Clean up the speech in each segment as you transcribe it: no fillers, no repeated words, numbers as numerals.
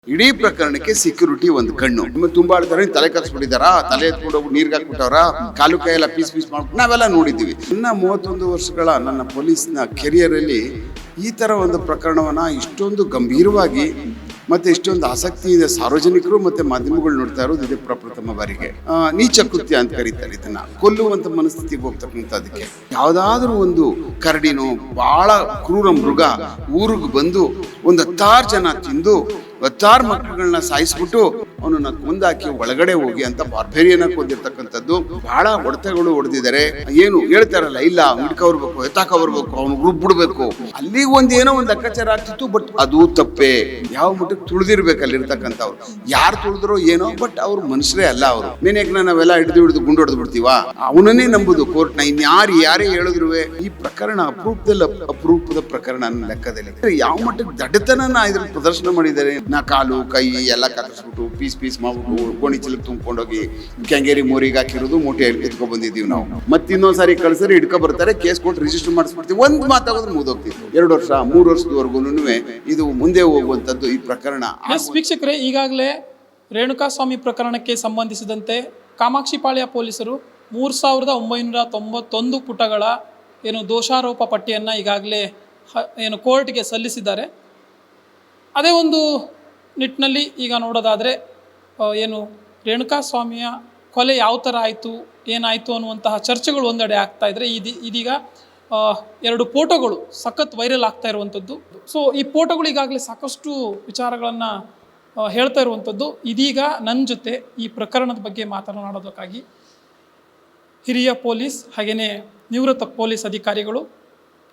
ಇಡೀ ಪ್ರಕರಣಕ್ಕೆ ಸೆಕ್ಯೂರಿಟಿ ಒಂದು ಕಣ್ಣು. ತುಂಬಾ ಆಡ್ತಾರೆ, ತಲೆ ಕಚ್ಬಿಟ್ಟಿದಾರ, ತಲೆ ಎತ್ಕೊಂಡು ನೀರ್ಗೆ ಹಾಕ್ಬಿಟ್ಟವ್ರ, ಕಾಲು ಕೈಯೆಲ್ಲ ಪೀಸ್ ಪೀಸ್ ಮಾಡ್ಬಿಟ್ಟು ನಾವೆಲ್ಲ ನೋಡಿದ್ದೀವಿ. ನನ್ನ 31 ವರ್ಷಗಳ ನನ್ನ ಪೊಲೀಸ್ನ ಕೆರಿಯರ್ ಅಲ್ಲಿ ಈ ತರ ಒಂದು ಪ್ರಕರಣವನ್ನ ಇಷ್ಟೊಂದು ಗಂಭೀರವಾಗಿ ಮತ್ತೆ ಇಷ್ಟೊಂದು ಆಸಕ್ತಿಯಿಂದ ಸಾರ್ವಜನಿಕರು ಮತ್ತೆ ಮಾಧ್ಯಮಗಳು ನೋಡ್ತಾ ಇರೋದು ಇದೇ ಪ್ರಪ್ರಥಮ ಬಾರಿಗೆ. ನೀಚ ಕೃತ್ಯ ಅಂತ ಕರೀತಾರೆ ಇದನ್ನ, ಕೊಲ್ಲುವಂತ ಮನಸ್ಥಿತಿಗೆ ಹೋಗ್ತಕ್ಕಂಥದಕ್ಕೆ. ಯಾವ್ದಾದ್ರು ಒಂದು ಕರಡಿನೋ ಬಹಳ ಕ್ರೂರ ಮೃಗ ಊರಿಗೆ ಬಂದು ಒಂದು 10 ಜನ ತಿಂದು 10 ಮಕ್ಕಳನ್ನ ಸಾಯಿಸ್ಬಿಟ್ಟು ಅವನನ್ನ ಕೊಂದಾಕಿ ಒಳಗಡೆ ಹೋಗಿ ಅಂತ ಬಾರ್ಬೇರಿಯನ್ನ ಕೊಂದಿರ್ತಕ್ಕಂಥದ್ದು. ಬಹಳ ಹೊಡೆತಗಳು ಹೊಡೆದಿದ್ದಾರೆ. ಏನು ಹೇಳ್ತಾರಲ್ಲ, ಇಲ್ಲ ಹಿಡ್ಕೊಬರ್ಬೇಕು, ಎತ್ತಾಕಬರ್ಬೇಕು, ಅವ್ನು ರುಬ್ಬಿಡ್ಬೇಕು. ಅಲ್ಲಿ ಏನೋ ಒಂದು ಲೆಕ್ಕಾಚಾರ ಆಗ್ತಿತ್ತು, ಬಟ್ ಅದು ತಪ್ಪೇ. ಯಾವ ಮಟ್ಟಕ್ಕೆ ತುಳಿದಿರ್ಬೇಕು ಅಲ್ಲಿರ್ತಕ್ಕಂಥವ್ರು. ಯಾರು ತುಳಿದ್ರೋ ಏನೋ, ಬಟ್ ಅವ್ರು ಮನುಷ್ಯರೇ ಅಲ್ಲ. ಅವರು ಮೇನೆಗ್ನ ನಾವೆಲ್ಲ ಹಿಡಿದು ಗುಂಡು ಹೊಡೆದು ಬಿಡ್ತೀವ, ಅವನನ್ನೇ ನಂಬುದು ಕೋರ್ಟ್ನ. ಯಾರೇ ಹೇಳಿದ್ರು ಈ ಪ್ರಕರಣ ಅಪರೂಪದ ಪ್ರಕರಣ ನನ್ನ ಲೆಕ್ಕದಲ್ಲಿ. ಯಾವ ಮಟ್ಟಕ್ಕೆ ದಡ್ಡತನ ಇದ್ರಲ್ಲಿ ಪ್ರದರ್ಶನ ಮಾಡಿದ್ದಾರೆ. ನಾ ಕಾಲು ಕೈ ಎಲ್ಲ ಕತ್ತರಿಸ್ಬಿಟ್ಟು ಪೀಸ್ ಮಾಡ್ಬಿಟ್ಟು ಗೋಣಿ ಚೀಲಕ್ಕೆ ತುಂಬ್ಕೊಂಡೋಗಿ ಕೆಂಗೇರಿ ಮೋರಿಗೆ ಹಾಕಿರೋದು ಮೂಟೆ ಎತ್ಕೊಂಡ್ ಬಂದಿದ್ದೀವಿ ನಾವು. ಮತ್ತೆ ಇನ್ನೊಂದ್ಸಾರಿ ಕಳ್ಸರಿ ಹಿಡ್ಕೊ ಬರ್ತಾರೆ, ಕೇಸ್ ಕೊಟ್ಟು ರಿಜಿಸ್ಟರ್ ಮಾಡಿಸ್ಬಿಡ್ತೀವಿ. ಒಂದು ಮಾತಾಗೋದ್ರೆ ಮುಗಿದೋಗ್ತಿತ್ತು. 2 ವರ್ಷ 3 ವರ್ಷದವರೆಗೂ ಇದು ಮುಂದೆ ಹೋಗುವಂಥದ್ದು ಈ ಪ್ರಕರಣ. ವೀಕ್ಷಕರೇ, ಈಗಾಗಲೇ ರೇಣುಕಾಸ್ವಾಮಿ ಪ್ರಕರಣಕ್ಕೆ ಸಂಬಂಧಿಸಿದಂತೆ ಕಾಮಾಕ್ಷಿಪಾಳ್ಯ ಪೊಲೀಸರು 3991 ಪುಟಗಳ ದೋಷಾರೋಪ ಪಟ್ಟಿಯನ್ನು ಈಗಾಗಲೇ ಕೋರ್ಟ್ಗೆ ಸಲ್ಲಿಸಿದ್ದಾರೆ. ಅದೇ ಒಂದು ನಿಟ್ಟಿನಲ್ಲಿ ಈಗ ನೋಡೋದಾದರೆ ರೇಣುಕಾಸ್ವಾಮಿಯ ಕೊಲೆ ಯಾವ ಥರ ಆಯಿತು, ಏನಾಯಿತು ಅನ್ನುವಂತಹ ಚರ್ಚೆಗಳು ಒಂದೆಡೆ ಆಗ್ತಾ ಇದ್ದರೆ ಇದೀಗ 2 ಫೋಟೋಗಳು ಸಖತ್ ವೈರಲ್ ಆಗ್ತಾ ಇರುವಂಥದ್ದು. ಸೊ ಈ ಫೋಟೋಗಳು ಈಗಾಗಲೇ ಸಾಕಷ್ಟು ವಿಚಾರಗಳನ್ನು ಹೇಳ್ತಾ ಇರುವಂಥದ್ದು. ಇದೀಗ ನನ್ನ ಜೊತೆ ಈ ಪ್ರಕರಣದ ಬಗ್ಗೆ ಮಾತನಾಡೋದಕ್ಕಾಗಿ ಹಿರಿಯ ಪೊಲೀಸ್ ಹಾಗೆಯೇ ನಿವೃತ್ತ ಪೊಲೀಸ್ ಅಧಿಕಾರಿಗಳು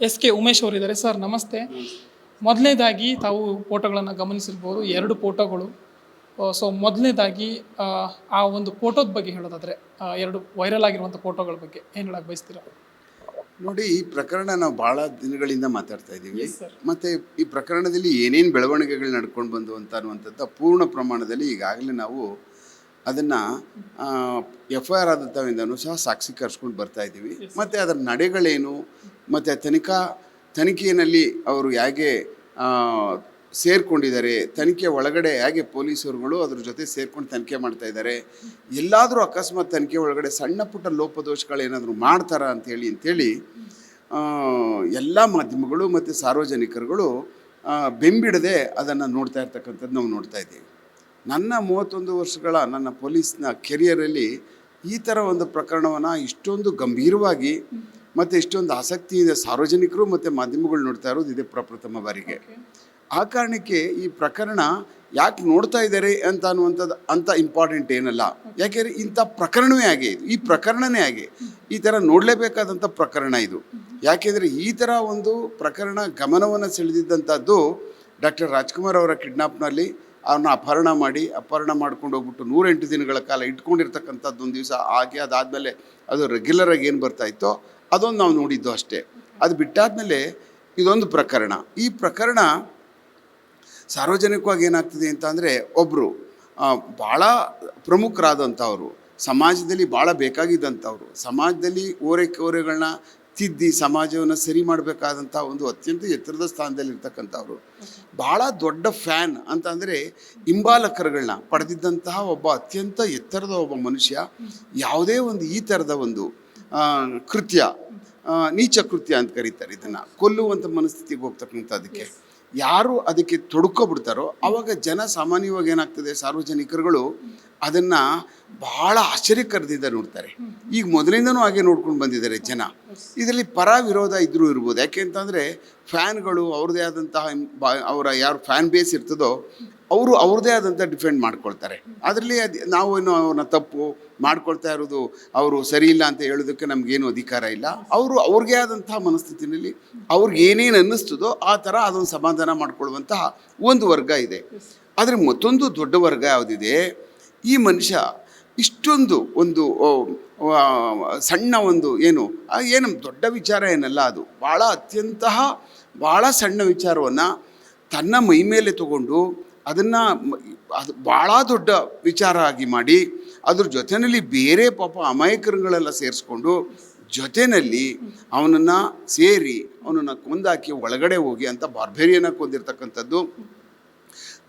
SK ಉಮೇಶ್ ಅವರಿದ್ದಾರೆ. ಸರ್ ನಮಸ್ತೆ. ಮೊದಲನೇದಾಗಿ ತಾವು ಫೋಟೋಗಳನ್ನು ಗಮನಿಸಿರ್ಬೋದು, 2 ಫೋಟೋಗಳು. ಸೊ ಮೊದಲನೇದಾಗಿ ಆ ಒಂದು ಫೋಟೋದ ಬಗ್ಗೆ ಹೇಳೋದಾದರೆ, 2 ವೈರಲ್ ಆಗಿರುವಂಥ ಫೋಟೋಗಳ ಬಗ್ಗೆ ಏನು ಹೇಳಕ್ಕೆ ಬಯಸ್ತೀರಾ? ನೋಡಿ, ಈ ಪ್ರಕರಣ ನಾವು ಭಾಳ ದಿನಗಳಿಂದ ಮಾತಾಡ್ತಾ ಇದ್ದೀವಿ. ಮತ್ತು ಈ ಪ್ರಕರಣದಲ್ಲಿ ಏನೇನು ಬೆಳವಣಿಗೆಗಳು ನಡ್ಕೊಂಡು ಬಂದು ಅನ್ನುವಂಥದ್ದು ಪೂರ್ಣ ಪ್ರಮಾಣದಲ್ಲಿ ಈಗಾಗಲೇ ನಾವು ಅದನ್ನು FIR ಆದಂಥವಿಂದನೂ ಸಹ ಸಾಕ್ಷೀಕರಿಸ್ಕೊಂಡು ಬರ್ತಾ ಇದ್ದೀವಿ. ಮತ್ತು ಅದರ ನಡೆಗಳೇನು, ಮತ್ತು ತನಿಖೆಯಲ್ಲಿ ಅವರು ಹೇಗೆ ಸೇರ್ಕೊಂಡಿದ್ದಾರೆ, ತನಿಖೆ ಒಳಗಡೆ ಹೇಗೆ ಪೊಲೀಸರುಗಳು ಅದ್ರ ಜೊತೆ ಸೇರ್ಕೊಂಡು ತನಿಖೆ ಮಾಡ್ತಾ ಇದ್ದಾರೆ, ಎಲ್ಲಾದರೂ ಅಕಸ್ಮಾತ್ ತನಿಖೆ ಒಳಗಡೆ ಸಣ್ಣ ಪುಟ್ಟ ಲೋಪದೋಷಗಳು ಏನಾದರೂ ಮಾಡ್ತಾರಾ ಅಂತೇಳಿ ಎಲ್ಲ ಮಾಧ್ಯಮಗಳು ಮತ್ತು ಸಾರ್ವಜನಿಕರುಗಳು ಬೆಂಬಿಡದೆ ಅದನ್ನು ನೋಡ್ತಾ ಇರ್ತಕ್ಕಂಥದ್ದು ನಾವು ನೋಡ್ತಾ ಇದ್ದೀವಿ. ನನ್ನ 31 ವರ್ಷಗಳ ನನ್ನ ಪೊಲೀಸ್ನ ಕೆರಿಯರಲ್ಲಿ ಈ ಥರ ಒಂದು ಪ್ರಕರಣವನ್ನು ಇಷ್ಟೊಂದು ಗಂಭೀರವಾಗಿ ಮತ್ತು ಇಷ್ಟೊಂದು ಆಸಕ್ತಿಯಿಂದ ಸಾರ್ವಜನಿಕರು ಮತ್ತು ಮಾಧ್ಯಮಗಳು ನೋಡ್ತಾ ಇರೋದು ಇದೇ ಪ್ರಪ್ರಥಮ ಬಾರಿಗೆ. ಆ ಕಾರಣಕ್ಕೆ ಈ ಪ್ರಕರಣ ಯಾಕೆ ನೋಡ್ತಾ ಇದ್ದಾರೆ ಅಂತ ಇಂಪಾರ್ಟೆಂಟ್ ಏನಲ್ಲ. ಯಾಕೆಂದರೆ ಇಂಥ ಪ್ರಕರಣವೇ ಹಾಗೆ, ಈ ಪ್ರಕರಣನೇ ಹಾಗೆ, ಈ ಥರ ನೋಡಲೇಬೇಕಾದಂಥ ಪ್ರಕರಣ ಇದು. ಯಾಕೆಂದರೆ ಈ ಥರ ಒಂದು ಪ್ರಕರಣ ಗಮನವನ್ನು ಸೆಳೆದಿದ್ದಂಥದ್ದು ಡಾಕ್ಟರ್ ರಾಜ್ಕುಮಾರ್ ಅವರ ಕಿಡ್ನಾಪ್ನಲ್ಲಿ ಅವನ್ನ ಅಪಹರಣ ಮಾಡ್ಕೊಂಡು ಹೋಗ್ಬಿಟ್ಟು 108 ದಿನಗಳ ಕಾಲ ಇಟ್ಕೊಂಡಿರ್ತಕ್ಕಂಥದ್ದು ಒಂದು ದಿವಸ ಹಾಗೆ. ಅದಾದಮೇಲೆ ಅದು ರೆಗ್ಯುಲರಾಗಿ ಏನು ಬರ್ತಾ ಇತ್ತೋ ಅದೊಂದು ನಾವು ನೋಡಿದ್ದು ಅಷ್ಟೇ. ಅದು ಬಿಟ್ಟಾದಮೇಲೆ ಇದೊಂದು ಪ್ರಕರಣ. ಈ ಪ್ರಕರಣ ಸಾರ್ವಜನಿಕವಾಗಿ ಏನಾಗ್ತದೆ ಅಂತ ಅಂದರೆ, ಒಬ್ಬರು ಭಾಳ ಪ್ರಮುಖರಾದಂಥವ್ರು, ಸಮಾಜದಲ್ಲಿ ಭಾಳ ಬೇಕಾಗಿದ್ದಂಥವ್ರು, ಸಮಾಜದಲ್ಲಿ ಓರೆಗಳನ್ನ ತಿದ್ದಿ ಸಮಾಜವನ್ನು ಸರಿ ಮಾಡಬೇಕಾದಂಥ ಒಂದು ಅತ್ಯಂತ ಎತ್ತರದ ಸ್ಥಾನದಲ್ಲಿರ್ತಕ್ಕಂಥವ್ರು, ಭಾಳ ದೊಡ್ಡ ಫ್ಯಾನ್ ಅಂತಂದರೆ ಹಿಂಬಾಲಕರುಗಳನ್ನ ಪಡೆದಿದ್ದಂತಹ ಒಬ್ಬ ಅತ್ಯಂತ ಎತ್ತರದ ಒಬ್ಬ ಮನುಷ್ಯ ಯಾವುದೇ ಒಂದು ಈ ಥರದ ಒಂದು ಕೃತ್ಯ, ನೀಚ ಕೃತ್ಯ ಅಂತ ಕರೀತಾರೆ ಇದನ್ನು, ಕೊಲ್ಲುವಂಥ ಮನಸ್ಥಿತಿಗೆ ಹೋಗ್ತಕ್ಕಂಥದ್ದಕ್ಕೆ ಯಾರು ಅದಕ್ಕೆ ತೊಡ್ಕೊಬಿಡ್ತಾರೋ ಆವಾಗ ಜನ ಸಾಮಾನ್ಯವಾಗಿ ಏನಾಗ್ತದೆ, ಸಾರ್ವಜನಿಕರುಗಳು ಅದನ್ನು ಭಾಳ ಆಶ್ಚರ್ಯಕರದಿಂದ ನೋಡ್ತಾರೆ. ಈಗ ಮೊದಲಿಂದನೂ ಹಾಗೆ ನೋಡ್ಕೊಂಡು ಬಂದಿದ್ದಾರೆ ಜನ. ಇದರಲ್ಲಿ ಪರ ವಿರೋಧ ಇದ್ರೂ ಇರ್ಬೋದು. ಯಾಕೆ ಅಂತಂದರೆ ಫ್ಯಾನ್ಗಳು ಅವ್ರದ್ದೇ ಆದಂತಹ ಅವರ ಯಾರು ಫ್ಯಾನ್ ಬೇಸ್ ಇರ್ತದೋ ಅವರು ಅವ್ರದ್ದೇ ಆದಂಥ ಡಿಫೆಂಡ್ ಮಾಡ್ಕೊಳ್ತಾರೆ. ಅದರಲ್ಲಿ ನಾವೇನು ಅವ್ರನ್ನ ತಪ್ಪು ಮಾಡ್ಕೊಳ್ತಾ ಇರೋದು, ಅವರು ಸರಿ ಇಲ್ಲ ಅಂತ ಹೇಳೋದಕ್ಕೆ ನಮಗೇನು ಅಧಿಕಾರ ಇಲ್ಲ. ಅವ್ರಿಗೆ ಆದಂತಹ ಮನಸ್ಥಿತಿನಲ್ಲಿ ಅವ್ರಿಗೆ ಏನೇನು ಅನ್ನಿಸ್ತದೋ ಆ ಥರ ಅದೊಂದು ಸಮಾಧಾನ ಮಾಡ್ಕೊಳ್ಳುವಂತಹ ಒಂದು ವರ್ಗ ಇದೆ. ಆದರೆ ಮತ್ತೊಂದು ದೊಡ್ಡ ವರ್ಗ ಯಾವುದಿದೆ, ಈ ಮನುಷ್ಯ ಇಷ್ಟೊಂದು ಒಂದು ಸಣ್ಣ ಒಂದು ಏನು ದೊಡ್ಡ ವಿಚಾರ ಏನಲ್ಲ, ಅದು ಭಾಳ ಸಣ್ಣ ವಿಚಾರವನ್ನು ತನ್ನ ಮೈ ಮೇಲೆ ತಗೊಂಡು ಅದನ್ನು ಭಾಳ ದೊಡ್ಡ ವಿಚಾರ ಆಗಿ ಮಾಡಿ ಅದ್ರ ಜೊತೆಯಲ್ಲಿ ಬೇರೆ ಪಾಪ ಅಮಾಯಕರುಗಳೆಲ್ಲ ಸೇರಿಸ್ಕೊಂಡು ಜೊತೆಯಲ್ಲಿ ಅವನನ್ನು ಕೊಂದಾಕಿ ಒಳಗಡೆ ಹೋಗಿ ಅಂತ ಬಾರ್ಬೇರಿಯನ್ನ ಕೊಂದಿರ್ತಕ್ಕಂಥದ್ದು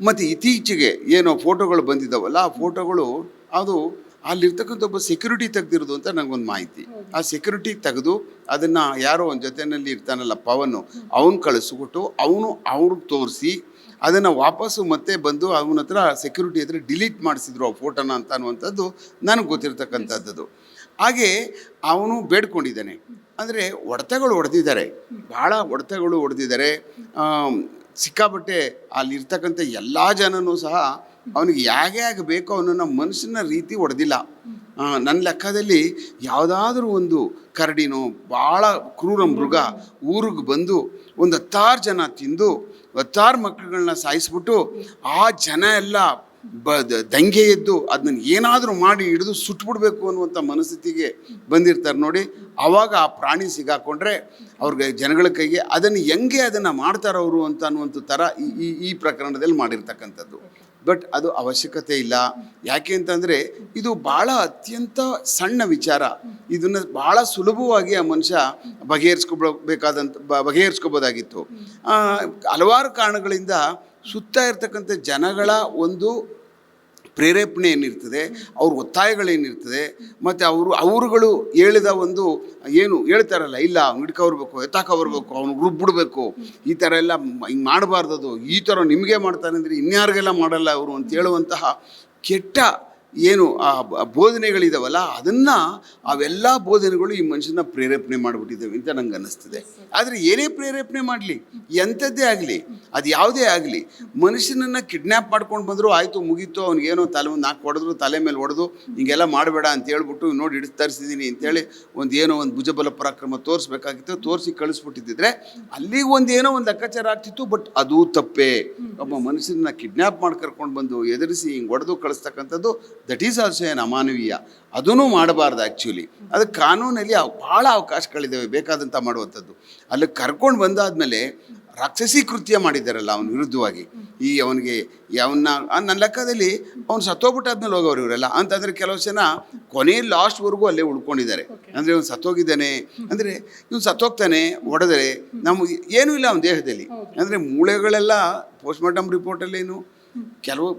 ಮತ್ತು ಇತ್ತೀಚೆಗೆ ಏನೋ ಫೋಟೋಗಳು ಬಂದಿದ್ದಾವಲ್ಲ, ಆ ಫೋಟೋಗಳು ಅದು ಅಲ್ಲಿರ್ತಕ್ಕಂಥ ಒಬ್ಬ ಸೆಕ್ಯೂರಿಟಿ ತೆಗ್ದಿರೋದು ಅಂತ ನನಗೊಂದು ಮಾಹಿತಿ. ಆ ಸೆಕ್ಯೂರಿಟಿ ತೆಗೆದು ಅದನ್ನು ಯಾರೋ ಒಂದು ಜೊತೆಯಲ್ಲಿ ಇರ್ತಾನಲ್ಲ ಪವನು, ಅವನು ಕಳಿಸ್ಬಿಟ್ಟು ಅವ್ರಿಗೆ ತೋರಿಸಿ ಅದನ್ನು ವಾಪಸ್ಸು ಮತ್ತೆ ಬಂದು ಅವನ ಹತ್ರ ಸೆಕ್ಯೂರಿಟಿ ಹತ್ರ ಡಿಲೀಟ್ ಮಾಡಿಸಿದ್ರು ಆ ಫೋಟೋನ ಅಂತ ಅನ್ನುವಂಥದ್ದು ನನಗೆ ಗೊತ್ತಿರ್ತಕ್ಕಂಥದ್ದು. ಹಾಗೆ ಅವನು ಬೇಡ್ಕೊಂಡಿದ್ದಾನೆ. ಅಂದರೆ ಹೊಡೆದಿದ್ದಾರೆ, ಭಾಳ ಹೊಡೆದಿದ್ದಾರೆ. ಸಿಕ್ಕಾಪಟ್ಟೆ ಅಲ್ಲಿರ್ತಕ್ಕಂಥ ಎಲ್ಲ ಜನನೂ ಸಹ ಅವನಿಗೆ ಹೇಗೆ ಬೇಕೋ ಅವನನ್ನು ಮನುಷ್ಯನ ರೀತಿ ಹೊಡೆದಿಲ್ಲ. ನನ್ನ ಲೆಕ್ಕದಲ್ಲಿ ಯಾವುದಾದ್ರೂ ಒಂದು ಕರಡಿನೋ ಭಾಳ ಕ್ರೂರ ಮೃಗ ಊರಿಗೆ ಬಂದು ಒಂದು 10 ಜನ ತಿಂದು 10 ಮಕ್ಕಳುಗಳನ್ನ ಸಾಯಿಸ್ಬಿಟ್ಟು ಆ ಜನ ಎಲ್ಲ ದಂಗೆ ಎದ್ದು ಅದನ್ನ ಏನಾದರೂ ಮಾಡಿ ಹಿಡಿದು ಸುಟ್ಬಿಡ್ಬೇಕು ಅನ್ನುವಂಥ ಮನಸ್ಥಿತಿಗೆ ಬಂದಿರ್ತಾರೆ ನೋಡಿ. ಆವಾಗ ಆ ಪ್ರಾಣಿ ಸಿಗಾಕೊಂಡ್ರೆ ಅವ್ರಿಗೆ ಜನಗಳ ಕೈಗೆ ಅದನ್ನು ಹೆಂಗೆ ಅದನ್ನು ಮಾಡ್ತಾರವರು ಅಂತ ಅನ್ನುವಂಥ ಥರ ಈ ಪ್ರಕರಣದಲ್ಲಿ ಮಾಡಿರ್ತಕ್ಕಂಥದ್ದು. ಬಟ್ ಅದು ಅವಶ್ಯಕತೆ ಇಲ್ಲ. ಯಾಕೆ ಅಂತಂದರೆ ಇದು ಭಾಳ ಅತ್ಯಂತ ಸಣ್ಣ ವಿಚಾರ. ಇದನ್ನು ಭಾಳ ಸುಲಭವಾಗಿ ಆ ಮನುಷ್ಯ ಬಗೆಹರಿಸ್ಕೋಬೋದಾಗಿತ್ತು. ಹಲವಾರು ಕಾರಣಗಳಿಂದ ಸುತ್ತ ಇರ್ತಕ್ಕಂಥ ಜನಗಳ ಒಂದು ಪ್ರೇರೇಪಣೆ ಏನಿರ್ತದೆ, ಅವ್ರ ಒತ್ತಾಯಗಳೇನಿರ್ತದೆ, ಮತ್ತು ಅವರುಗಳು ಹೇಳಿದ ಒಂದು ಏನು ಹೇಳ್ತಾರಲ್ಲ, ಇಲ್ಲ ಅವ್ನು ಹಿಡ್ಕೊಬರ್ಬೇಕು, ಎತ್ತಾಕೊಬರ್ಬೇಕು, ಅವ್ನು ರುಬ್ಬಿಡ್ಬೇಕು, ಈ ಥರ ಎಲ್ಲ ಹಿಂಗೆ ಮಾಡಬಾರ್ದದು, ಈ ಥರ ನಿಮಗೆ ಮಾಡ್ತಾನೆ ಅಂದರೆ ಇನ್ಯಾರಿಗೆಲ್ಲ ಮಾಡಲ್ಲ ಅವರು ಅಂತ ಹೇಳುವಂತಹ ಕೆಟ್ಟ ಏನು ಆ ಬೋಧನೆಗಳಿದಾವಲ್ಲ, ಅವೆಲ್ಲ ಬೋಧನೆಗಳು ಈ ಮನುಷ್ಯನ ಪ್ರೇರೇಪಣೆ ಮಾಡಿಬಿಟ್ಟಿದ್ದೇವೆ ಅಂತ ನಂಗೆ ಅನ್ನಿಸ್ತದೆ. ಆದರೆ ಏನೇ ಪ್ರೇರೇಪಣೆ ಮಾಡಲಿ, ಎಂಥದ್ದೇ ಆಗಲಿ, ಅದು ಯಾವುದೇ ಆಗಲಿ, ಮನುಷ್ಯನನ್ನು ಕಿಡ್ನ್ಯಾಪ್ ಮಾಡ್ಕೊಂಡು ಬಂದರೂ ಆಯಿತು, ಮುಗೀತು, ಅವ್ನಿಗೇನೋ ಒಂದು 4 ಹೊಡೆದ್ರು, ತಲೆ ಮೇಲೆ ಹೊಡೆದು ಹಿಂಗೆಲ್ಲ ಮಾಡಬೇಡ ಅಂತ ಹೇಳ್ಬಿಟ್ಟು ನೋಡಿ ಹಿಡಿದು ತರಿಸಿದ್ದೀನಿ ಅಂತೇಳಿ ಒಂದು ಭುಜಬಲ ಪರಾಕ್ರಮ ತೋರಿಸ್ಬೇಕಾಗಿತ್ತು, ತೋರಿಸಿ ಕಳಿಸ್ಬಿಟ್ಟಿದ್ದಿದ್ರೆ ಅಲ್ಲಿಗೆ ಏನೋ ಒಂದು ಲೆಕ್ಕಾಚಾರ ಆಗ್ತಿತ್ತು. ಬಟ್ ಅದು ತಪ್ಪೇ. ಒಬ್ಬ ಮನುಷ್ಯನ ಕಿಡ್ನ್ಯಾಪ್ ಮಾಡಿ ಕರ್ಕೊಂಡು ಬಂದು ಎದುರಿಸಿ ಹಿಂಗೆ ಹೊಡೆದು ಕಳಿಸ್ತಕ್ಕಂಥದ್ದು ದಟ್ ಈಸ್ ಆಲ್ಸೋ ಏನು ಅಮಾನವೀಯ. ಅದೂ ಮಾಡಬಾರ್ದು ಆ್ಯಕ್ಚುಲಿ. ಅದಕ್ಕೆ ಕಾನೂನಲ್ಲಿ ಭಾಳ ಅವಕಾಶಗಳಿದ್ದಾವೆ ಬೇಕಾದಂಥ ಮಾಡುವಂಥದ್ದು. ಅಲ್ಲಿ ಕರ್ಕೊಂಡು ಬಂದಾದಮೇಲೆ ರಾಕ್ಷಸಿ ಕೃತ್ಯ ಮಾಡಿದ್ದಾರಲ್ಲ ಅವನ ವಿರುದ್ಧವಾಗಿ, ಅವನಿಗೆ ನನ್ನ ಲೆಕ್ಕದಲ್ಲಿ ಅವ್ನು ಸತ್ತೋಗ್ಬಿಟ್ಟಾದ್ಮೇಲೆ ಹೋಗೋರು ಇವರೆಲ್ಲ ಅಂತಂದರೆ ಕೆಲವು ಜನ ಕೊನೆ ಲಾಸ್ಟ್ವರೆಗೂ ಅಲ್ಲೇ ಉಳ್ಕೊಂಡಿದ್ದಾರೆ. ಅಂದರೆ ಅವ್ನು ಸತ್ತೋಗಿದ್ದಾನೆ ಅಂದರೆ ಇವ್ನು ಸತ್ತೋಗ್ತಾನೆ, ಹೊಡೆದರೆ ನಮಗೆ ಏನೂ ಇಲ್ಲ ಅವನ ದೇಹದಲ್ಲಿ. ಅಂದರೆ ಮೂಳೆಗಳೆಲ್ಲ ಪೋಸ್ಟ್ಮಾರ್ಟಮ್ ರಿಪೋರ್ಟಲ್ಲೇನು ಕೆಲವು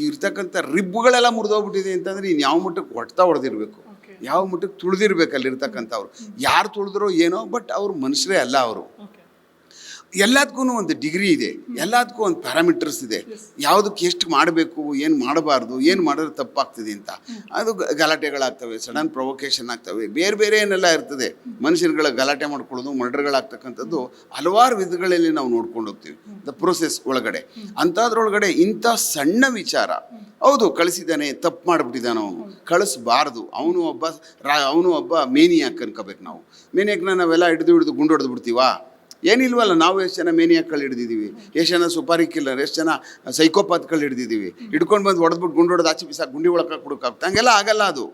ಇರ್ತಕ್ಕಂಥ ರಿಬ್ಬುಗಳೆಲ್ಲ ಮುರಿದೋಗ್ಬಿಟ್ಟಿದೆ ಅಂತಂದರೆ ಇನ್ನು ಯಾವ ಮಟ್ಟಕ್ಕೆ ಹೊಡೆದಿರಬೇಕು, ಯಾವ ಮಟ್ಟಕ್ಕೆ ತುಳಿದಿರ್ಬೇಕು ಅಲ್ಲಿರ್ತಕ್ಕಂಥವ್ರು. ಯಾರು ತುಳಿದ್ರೋ ಏನೋ, ಬಟ್ ಅವರು ಮನುಷ್ಯರೇ ಅಲ್ಲ. ಅವರು ಎಲ್ಲದಕ್ಕೂ ಒಂದು ಡಿಗ್ರಿ ಇದೆ, ಎಲ್ಲದಕ್ಕೂ ಒಂದು ಪ್ಯಾರಾಮೀಟರ್ಸ್ ಇದೆ. ಯಾವುದಕ್ಕೆ ಎಷ್ಟು ಮಾಡಬೇಕು, ಏನು ಮಾಡಬಾರ್ದು, ಏನು ಮಾಡಿದ್ರೆ ತಪ್ಪಾಗ್ತದೆ ಅಂತ. ಅದು ಗಲಾಟೆಗಳಾಗ್ತವೆ, ಸಡನ್ ಪ್ರೊವೊಕೇಶನ್ ಆಗ್ತವೆ, ಬೇರೆ ಏನೆಲ್ಲ ಇರ್ತದೆ. ಮನುಷ್ಯರುಗಳ ಗಲಾಟೆ ಮಾಡ್ಕೊಳ್ಳೋದು, ಮರ್ಡರ್ಗಳಾಗ್ತಕ್ಕಂಥದ್ದು ಹಲವಾರು ವಿಧಗಳಲ್ಲಿ ನಾವು ನೋಡ್ಕೊಂಡು ಹೋಗ್ತೀವಿ ದ ಪ್ರೊಸೆಸ್ ಒಳಗಡೆ. ಅಂಥದ್ರೊಳಗಡೆ ಇಂಥ ಸಣ್ಣ ವಿಚಾರ, ಹೌದು ಕಳಿಸಿದ್ದಾನೆ, ತಪ್ಪು ಮಾಡಿಬಿಟ್ಟಿದ್ದಾನೆ, ಅವನು ಕಳಿಸ್ಬಾರ್ದು. ಅವನು ಒಬ್ಬ ಮೇನಿಯಾಕ್ ಅನ್ಕೋಬೇಕು ನಾವು. ಮೇನಿಯಾಕ್ನ ನಾವೆಲ್ಲ ಹಿಡಿದು ಗುಂಡು ಹೊಡೆದು ಬಿಡ್ತೀವಾ? ಏನಿಲ್ವಲ್ಲ. ನಾವು ಎಷ್ಟು ಜನ ಮೇನಿಯಾಕ್ಗಳು ಹಿಡಿದಿದ್ದೀವಿ, ಎಷ್ಟು ಜನ ಸುಪಾರಿ ಕಿಲ್ಲರ್, ಎಷ್ಟು ಜನ ಸೈಕೋಪಾತ್ಗಳು ಹಿಡಿದಿದ್ದೀವಿ. ಹಿಡ್ಕೊಂಡು ಬಂದು ಹೊಡೆದ್ಬಿಟ್ಟು ಗುಂಡು ಹೊಡೆದು ಆಚೆ ಬಿಸಾಕಿ ಗುಂಡಿ ಒಳಗೆ ಕೊಡೋಕ್ಕಾಗ್ತದೆ? ಹಂಗೆಲ್ಲ ಆಗಲ್ಲ. ಅದು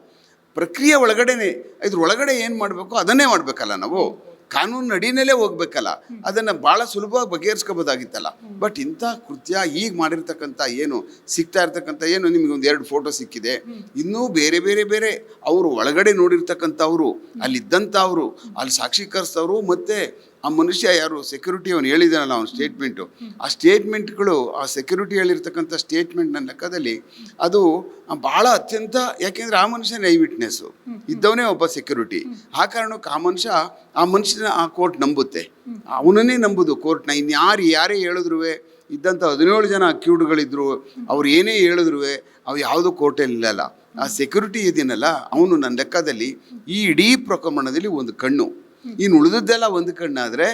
ಪ್ರಕ್ರಿಯೆ ಒಳಗಡೆನೆ. ಇದ್ರೊಳಗಡೆ ಏನು ಮಾಡಬೇಕು ಅದನ್ನೇ ಮಾಡಬೇಕಲ್ಲ ನಾವು. ಕಾನೂನು ನಡಿನಲ್ಲೇ ಹೋಗ್ಬೇಕಲ್ಲ. ಅದನ್ನು ಭಾಳ ಸುಲಭವಾಗಿ ಬಗೆಹರಿಸ್ಕೋಬೋದಾಗಿತ್ತಲ್ಲ. ಬಟ್ ಇಂಥ ಕೃತ್ಯ ಈಗ ಮಾಡಿರ್ತಕ್ಕಂಥ ಸಿಗ್ತಾ ಇರ್ತಕ್ಕಂಥ ನಿಮಗೆ 2 ಫೋಟೋ ಸಿಕ್ಕಿದೆ. ಇನ್ನೂ ಬೇರೆ ಅವರು ಒಳಗಡೆ ನೋಡಿರ್ತಕ್ಕಂಥವ್ರು, ಅಲ್ಲಿದ್ದಂಥವ್ರು, ಅಲ್ಲಿ ಸಾಕ್ಷೀಕರಿಸ್ತವರು, ಮತ್ತು ಆ ಮನುಷ್ಯ ಯಾರು ಸೆಕ್ಯೂರಿಟಿ ಅವನು ಹೇಳಿದಾನಲ್ಲ ಅವನ ಸ್ಟೇಟ್ಮೆಂಟು, ಆ ಸ್ಟೇಟ್ಮೆಂಟ್ಗಳು, ಆ ಸೆಕ್ಯೂರಿಟಿ ಹೇಳಿರ್ತಕ್ಕಂಥ ಸ್ಟೇಟ್ಮೆಂಟ್ ನನ್ನ ಲೆಕ್ಕದಲ್ಲಿ ಅದು ಭಾಳ ಅತ್ಯಂತ, ಯಾಕೆಂದರೆ ಆ ಮನುಷ್ಯನ ಐ ವಿಟ್ನೆಸ್ಸು ಇದ್ದವನೇ ಒಬ್ಬ ಸೆಕ್ಯೂರಿಟಿ. ಆ ಕಾರಣಕ್ಕೆ ಆ ಮನುಷ್ಯನ ಆ ಕೋರ್ಟ್ ನಂಬುತ್ತೆ, ಅವನನ್ನೇ ನಂಬುದು ಕೋರ್ಟ್ನ. ಯಾರೇ ಹೇಳಿದ್ರು, ಇದ್ದಂಥ 17 ಜನ ಅಕ್ಯೂಡ್ಗಳಿದ್ರು, ಅವ್ರು ಏನೇ ಹೇಳಿದ್ರು ಅವು ಯಾವುದೂ ಕೋರ್ಟಲ್ಲಿ ಇಲ್ಲಲ್ಲ. ಆ ಸೆಕ್ಯೂರಿಟಿ ಇದೀನಲ್ಲ ಅವನು ನನ್ನ ಲೆಕ್ಕದಲ್ಲಿ ಈ ಇಡೀ ಪ್ರಕರಣದಲ್ಲಿ ಒಂದು ಕಣ್ಣು. ಇನ್ನು ಉಳಿದದ್ದೆಲ್ಲ ಒಂದು ಕಣ್ಣಾದರೆ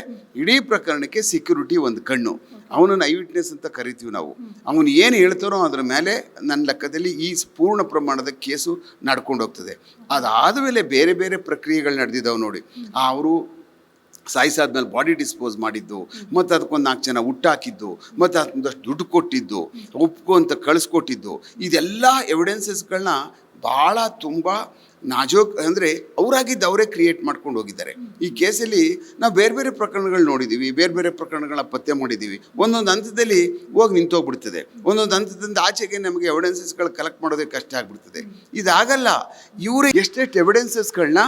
ಇಡೀ ಪ್ರಕರಣಕ್ಕೆ ಸೆಕ್ಯೂರಿಟಿ ಒಂದು ಕಣ್ಣು. ಅವನನ್ನು ಐ ವಿಟ್ನೆಸ್ ಅಂತ ಕರಿತೀವಿ ನಾವು. ಅವನು ಏನು ಹೇಳ್ತಾರೋ ಅದರ ಮೇಲೆ ನನ್ನ ಲೆಕ್ಕದಲ್ಲಿ ಈ ಪೂರ್ಣ ಪ್ರಮಾಣದ ಕೇಸು ನಡ್ಕೊಂಡು ಹೋಗ್ತದೆ. ಅದಾದ ಮೇಲೆ ಬೇರೆ ಪ್ರಕ್ರಿಯೆಗಳು ನಡೆದಿದ್ದಾವೆ ನೋಡಿ. ಅವರು ಸಾಯಿಸಾದ್ಮೇಲೆ ಬಾಡಿ ಡಿಸ್ಪೋಸ್ ಮಾಡಿದ್ದು, ಮತ್ತು ಅದಕ್ಕೊಂದು 4 ಜನ ಹುಟ್ಟಾಕಿದ್ದು, ಮತ್ತು ಅದೊಂದಷ್ಟು ದುಡ್ಡು ಕೊಟ್ಟಿದ್ದು, ಒಪ್ಕೊಂತ ಕಳಿಸ್ಕೊಟ್ಟಿದ್ದು, ಇದೆಲ್ಲ ಎವಿಡೆನ್ಸಸ್ಗಳನ್ನ ಭಾಳ ತುಂಬ ನಾಜೂಕ್ ಅಂದರೆ ಅವರೇ ಕ್ರಿಯೇಟ್ ಮಾಡ್ಕೊಂಡು ಹೋಗಿದ್ದಾರೆ. ಈ ಕೇಸಲ್ಲಿ ನಾವು ಬೇರೆ ಪ್ರಕರಣಗಳು ನೋಡಿದ್ದೀವಿ, ಬೇರೆ ಪ್ರಕರಣಗಳನ್ನ ಪತ್ತೆ ಮಾಡಿದ್ದೀವಿ. ಒಂದೊಂದು ಹಂತದಲ್ಲಿ ಹೋಗಿ ನಿಂತೋಗ್ಬಿಡ್ತದೆ, ಒಂದೊಂದು ಹಂತದಿಂದ ಆಚೆಗೆ ನಮಗೆ ಎವಿಡೆನ್ಸಸ್ಗಳು ಕಲೆಕ್ಟ್ ಮಾಡೋದಕ್ಕೆ ಕಷ್ಟ ಆಗಿಬಿಡ್ತದೆ. ಇದಾಗಲ್ಲ. ಇವರು ಎಷ್ಟೆಷ್ಟು ಎವಿಡೆನ್ಸಸ್ಗಳನ್ನ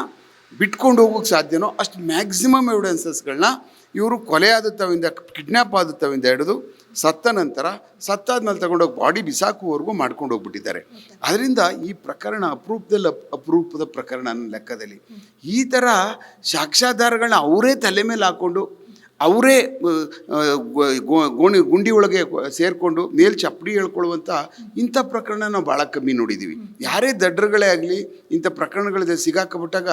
ಬಿಟ್ಕೊಂಡು ಹೋಗೋಕ್ಕೆ ಸಾಧ್ಯನೋ ಅಷ್ಟು ಮ್ಯಾಕ್ಸಿಮಮ್ ಎವಿಡೆನ್ಸಸ್ಗಳನ್ನ ಇವರು ಕೊಲೆ ಆದತ್ತವಿಂದ, ಕಿಡ್ನ್ಯಾಪ್ ಆದತ್ತವಿಂದ ಹಿಡಿದು ಸತ್ತಾದ್ಮೇಲೆ ತಗೊಂಡೋಗಿ ಬಾಡಿ ಬಿಸಾಕುವವರೆಗೂ ಮಾಡ್ಕೊಂಡು ಹೋಗ್ಬಿಟ್ಟಿದ್ದಾರೆ. ಅದರಿಂದ ಈ ಪ್ರಕರಣ ಅಪರೂಪದ ಪ್ರಕರಣ ನನ್ನ ಲೆಕ್ಕದಲ್ಲಿ. ಈ ಥರ ಸಾಕ್ಷ್ಯಾಧಾರಗಳನ್ನ ಅವರೇ ತಲೆ ಮೇಲೆ ಹಾಕ್ಕೊಂಡು ಅವರೇ ಗುಂಡಿ ಒಳಗೆ ಸೇರಿಕೊಂಡು ಮೇಲ್ ಚಪ್ಪಡಿ ಹೇಳ್ಕೊಳ್ಳುವಂಥ ಇಂಥ ಪ್ರಕರಣ ನಾವು ಭಾಳ ಕಮ್ಮಿ ನೋಡಿದ್ದೀವಿ. ಯಾರೇ ದಡ್ಡರುಗಳೇ ಆಗಲಿ ಇಂಥ ಪ್ರಕರಣಗಳಲ್ಲಿ ಸಿಗಾಕಬಿಟ್ಟಾಗ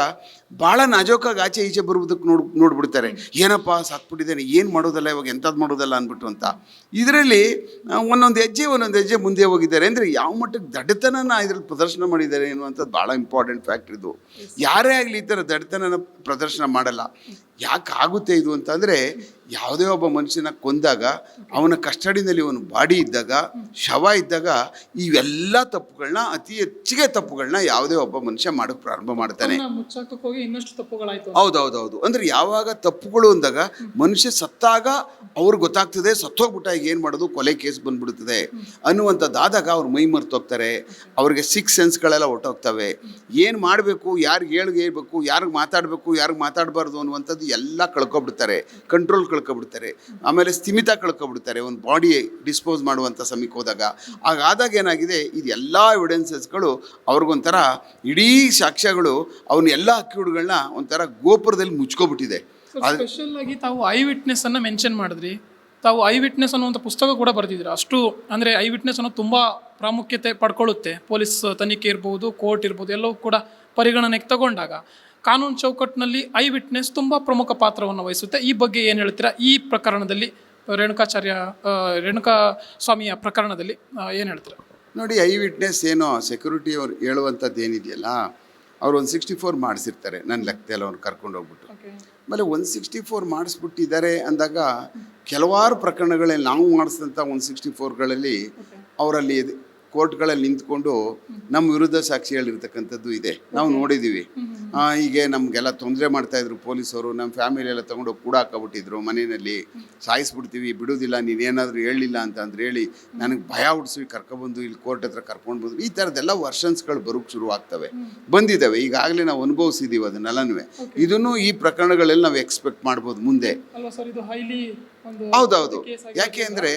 ಭಾಳ ನಾಜೂಕಾಗಿ ಆಚೆ ಈಚೆ ಬರುವುದಕ್ಕೆ ನೋಡ್ಬಿಡ್ತಾರೆ. ಏನಪ್ಪ ಸಾಕ್ಬಿಟ್ಟಿದ್ದೇನೆ, ಏನು ಮಾಡೋದಲ್ಲ ಇವಾಗ, ಎಂಥದ್ದು ಮಾಡೋದಲ್ಲ ಅಂದ್ಬಿಟ್ಟು ಅಂತ. ಇದರಲ್ಲಿ ಒಂದೊಂದು ಹೆಜ್ಜೆ ಮುಂದೆ ಹೋಗಿದ್ದಾರೆ. ಅಂದರೆ ಯಾವ ಮಟ್ಟಕ್ಕೆ ದಡ್ಡತನನ ಇದ್ರಲ್ಲಿ ಪ್ರದರ್ಶನ ಮಾಡಿದ್ದಾರೆ ಅನ್ನುವಂಥದ್ದು ಭಾಳ ಇಂಪಾರ್ಟೆಂಟ್ ಫ್ಯಾಕ್ಟ್ರ್ ಇದು. ಯಾರೇ ಆಗಲಿ ಈ ಥರ ದಡ್ಡತನನ ಪ್ರದರ್ಶನ ಮಾಡಲ್ಲ. ಯಾಕೆ ಆಗುತ್ತೆ ಇದು ಅಂತಂದರೆ, ಯಾವುದೇ ಒಬ್ಬ ಮನುಷ್ಯನ ಕೊಂದಾಗ ಅವನ ಕಸ್ಟಡಿನಲ್ಲಿ ಅವನ ಬಾಡಿ ಇದ್ದಾಗ, ಶವ ಇದ್ದಾಗ, ಇವೆಲ್ಲ ತಪ್ಪುಗಳನ್ನ ಅತಿ ಹೆಚ್ಚಿಗೆ ತಪ್ಪುಗಳನ್ನ ಯಾವುದೇ ಒಬ್ಬ ಮನುಷ್ಯ ಮಾಡೋಕ್ಕೆ ಪ್ರಾರಂಭ ಮಾಡ್ತಾನೆ. ಹೌದೌದೌದು. ಅಂದರೆ ಯಾವಾಗ ತಪ್ಪುಗಳು ಅಂದಾಗ ಮನುಷ್ಯ ಸತ್ತಾಗ ಅವ್ರಿಗೆ ಗೊತ್ತಾಗ್ತದೆ, ಸತ್ತೋಗ್ಬಿಟ್ಟ ಈಗ ಏನು ಮಾಡೋದು, ಕೊಲೆ ಕೇಸ್ ಬಂದ್ಬಿಡ್ತದೆ ಅನ್ನುವಂಥದ್ದಾದಾಗ ಅವ್ರು ಮೈ ಮರ್ತೋಗ್ತಾರೆ. ಅವ್ರಿಗೆ 6 ಸೆನ್ಸ್ಗಳೆಲ್ಲ ಹೊಟ್ಟೋಗ್ತವೆ. ಏನು ಮಾಡಬೇಕು, ಯಾರಿಗೆ ಹೇಳ್ಬೇಕು, ಯಾರಿಗೆ ಮಾತಾಡಬೇಕು, ಯಾರಿಗೆ ಮಾತಾಡಬಾರ್ದು ಅನ್ನುವಂಥದ್ದು ಎಲ್ಲ ಕಳ್ಕೊಬಿಡ್ತಾರೆ, ಕಂಟ್ರೋಲ್ ಕಳ್ಕೊಬಿಡ್ತಾರೆ. ಆಮೇಲೆ ಸ್ಥಿಮಿತ ಕಳ್ಕೊಬಿಡ್ತಾರೆ ಒಂದು ಬಾಡಿ ಡಿಸ್ಪೋಸ್ ಮಾಡುವಂಥ ಸಮಯಕ್ಕೆ ಹೋದಾಗ. ಆಗಾದಾಗ ಏನಾಗಿದೆ, ಇದು ಎಲ್ಲ ಎವಿಡೆನ್ಸಸ್ಗಳು ಅವ್ರಿಗೊಂಥರ ಇಡೀ ಸಾಕ್ಷ್ಯಗಳು ಅವನ್ನ ಎಲ್ಲ ಅಕ್ಯೂಡ್ಗಳನ್ನ ಒಂಥರ ಗೋಪುರದಲ್ಲಿ ಮುಚ್ಕೊಬಿಟ್ಟಿದೆ. ಸ್ಪೆಷಲ್ ಆಗಿ ತಾವು ಐ ವಿಟ್ನೆಸ್ ಅನ್ನ ಮೆನ್ಷನ್ ಮಾಡಿದ್ರಿ. ತಾವು ಐ ವಿಟ್ನೆಸ್ ಅನ್ನುವಂಥ ಪುಸ್ತಕ ಕೂಡ ಬರೆದಿದ್ದೀರಾ. ಅಷ್ಟು ಅಂದರೆ ಐ ವಿಟ್ನೆಸ್ ಅನ್ನೋದು ತುಂಬ ಪ್ರಾಮುಖ್ಯತೆ ಪಡ್ಕೊಳ್ಳುತ್ತೆ. ಪೊಲೀಸ್ ತನಿಖೆ ಇರ್ಬೋದು, ಕೋರ್ಟ್ ಇರ್ಬೋದು, ಎಲ್ಲವೂ ಕೂಡ ಪರಿಗಣನೆಗೆ ತಗೊಂಡಾಗ ಕಾನೂನು ಚೌಕಟ್ಟಿನಲ್ಲಿ ಐ ವಿಟ್ನೆಸ್ ತುಂಬ ಪ್ರಮುಖ ಪಾತ್ರವನ್ನು ವಹಿಸುತ್ತೆ. ಈ ಬಗ್ಗೆ ಏನು ಹೇಳ್ತೀರಾ? ಈ ಪ್ರಕರಣದಲ್ಲಿ ರೇಣುಕಾ ಸ್ವಾಮಿಯ ಪ್ರಕರಣದಲ್ಲಿ ಏನು ಹೇಳ್ತೀರಾ? ನೋಡಿ, ಐ ವಿಟ್ನೆಸ್ ಏನೋ ಸೆಕ್ಯೂರಿಟಿ ಅವ್ರು ಹೇಳುವಂಥದ್ದು ಏನಿದೆಯಲ್ಲ, ಅವ್ರು 164 ಮಾಡಿಸಿರ್ತಾರೆ ನನ್ನ ಲೆಕ್ಕದಲ್ಲಿ. ಅವ್ರು ಕರ್ಕೊಂಡು ಹೋಗ್ಬಿಟ್ಟು ಆಮೇಲೆ 164 ಮಾಡಿಸ್ಬಿಟ್ಟಿದ್ದಾರೆ ಅಂದಾಗ ಕೆಲವಾರು ಪ್ರಕರಣಗಳಲ್ಲಿ ನಾವು ಮಾಡಿಸಿದಂಥ 164ಗಳಲ್ಲಿ ಅವರಲ್ಲಿ ಕೋರ್ಟ್ಗಳಲ್ಲಿ ನಿಂತ್ಕೊಂಡು ನಮ್ಮ ವಿರುದ್ಧ ಸಾಕ್ಷಿ ಹೇಳಿರ್ತಕ್ಕಂಥದ್ದು ಇದೆ, ನಾವು ನೋಡಿದ್ದೀವಿ. ಹೀಗೆ ನಮಗೆಲ್ಲ ತೊಂದರೆ ಮಾಡ್ತಾಯಿದ್ರು ಪೊಲೀಸವರು, ನಮ್ಮ ಫ್ಯಾಮಿಲಿ ಎಲ್ಲ ತೊಗೊಂಡು ಕೂಡ ಹಾಕೊಬಿಟ್ಟಿದ್ರು, ಮನೆಯಲ್ಲಿ ಸಾಯಿಸ್ಬಿಡ್ತೀವಿ, ಬಿಡೋದಿಲ್ಲ, ನೀನೇನಾದರೂ ಹೇಳಲಿಲ್ಲ ಅಂತಂದ್ರೆ ಹೇಳಿ ನನಗೆ ಭಯ ಹುಡ್ಸಿ ಕರ್ಕೊಬಂದು ಇಲ್ಲಿ ಕೋರ್ಟ್ ಹತ್ರ ಕರ್ಕೊಂಡು ಬಂದು ಈ ಥರದ್ದೆಲ್ಲ ವರ್ಷನ್ಸ್ಗಳು ಬರೋಕ್ಕೆ ಶುರು ಆಗ್ತವೆ, ಬಂದಿದ್ದಾವೆ. ಈಗಾಗಲೇ ನಾವು ಅನುಭವಿಸಿದ್ದೀವಿ ಅದನ್ನೆಲ್ಲನೂ. ಇದನ್ನು ಈ ಪ್ರಕರಣಗಳಲ್ಲಿ ನಾವು ಎಕ್ಸ್ಪೆಕ್ಟ್ ಮಾಡ್ಬೋದು ಮುಂದೆ. ಹೌದೌದು. ಯಾಕೆ ಅಂದರೆ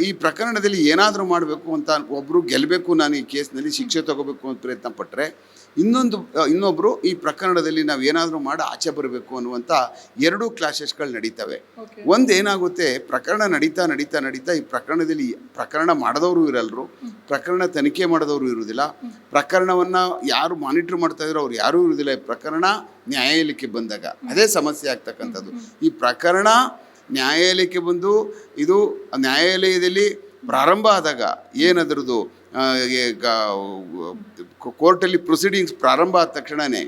ಈ ಪ್ರಕರಣದಲ್ಲಿ ಏನಾದರೂ ಮಾಡಬೇಕು ಅಂತ ಒಬ್ಬರು ಗೆಲ್ಲಬೇಕು, ನಾನು ಈ ಕೇಸ್ನಲ್ಲಿ ಶಿಕ್ಷೆ ತಗೋಬೇಕು ಅಂತ ಪ್ರಯತ್ನ ಪಟ್ಟರೆ, ಇನ್ನೊಬ್ಬರು ಈ ಪ್ರಕರಣದಲ್ಲಿ ನಾವು ಏನಾದರೂ ಮಾಡಿ ಆಚೆ ಬರಬೇಕು ಅನ್ನುವಂಥ 2 ಕ್ಲಾಶಸ್ಗಳು ನಡೀತವೆ. ಒಂದೇನಾಗುತ್ತೆ, ಪ್ರಕರಣ ನಡೀತಾ ಈ ಪ್ರಕರಣದಲ್ಲಿ ಪ್ರಕರಣ ಮಾಡಿದವರು ಇರಲ್ರು, ಪ್ರಕರಣ ತನಿಖೆ ಮಾಡಿದವರು ಇರುವುದಿಲ್ಲ, ಪ್ರಕರಣವನ್ನು ಯಾರು ಮಾನಿಟ್ರ್ ಮಾಡ್ತಾಯಿದ್ರು ಅವ್ರು ಯಾರೂ ಇರುವುದಿಲ್ಲ. ಈ ಪ್ರಕರಣ ನ್ಯಾಯಾಲಯಕ್ಕೆ ಬಂದಾಗ ಅದೇ ಸಮಸ್ಯೆ ಆಗ್ತಕ್ಕಂಥದ್ದು. ಈ ಪ್ರಕರಣ ನ್ಯಾಯಾಲಯಕ್ಕೆ ಬಂದು ಇದು ನ್ಯಾಯಾಲಯದಲ್ಲಿ ಪ್ರಾರಂಭ ಆದಾಗ ಏನದ್ರದ್ದು ಕೋರ್ಟಲ್ಲಿ ಪ್ರೊಸೀಡಿಂಗ್ಸ್ ಪ್ರಾರಂಭ ಆದ ತಕ್ಷಣವೇ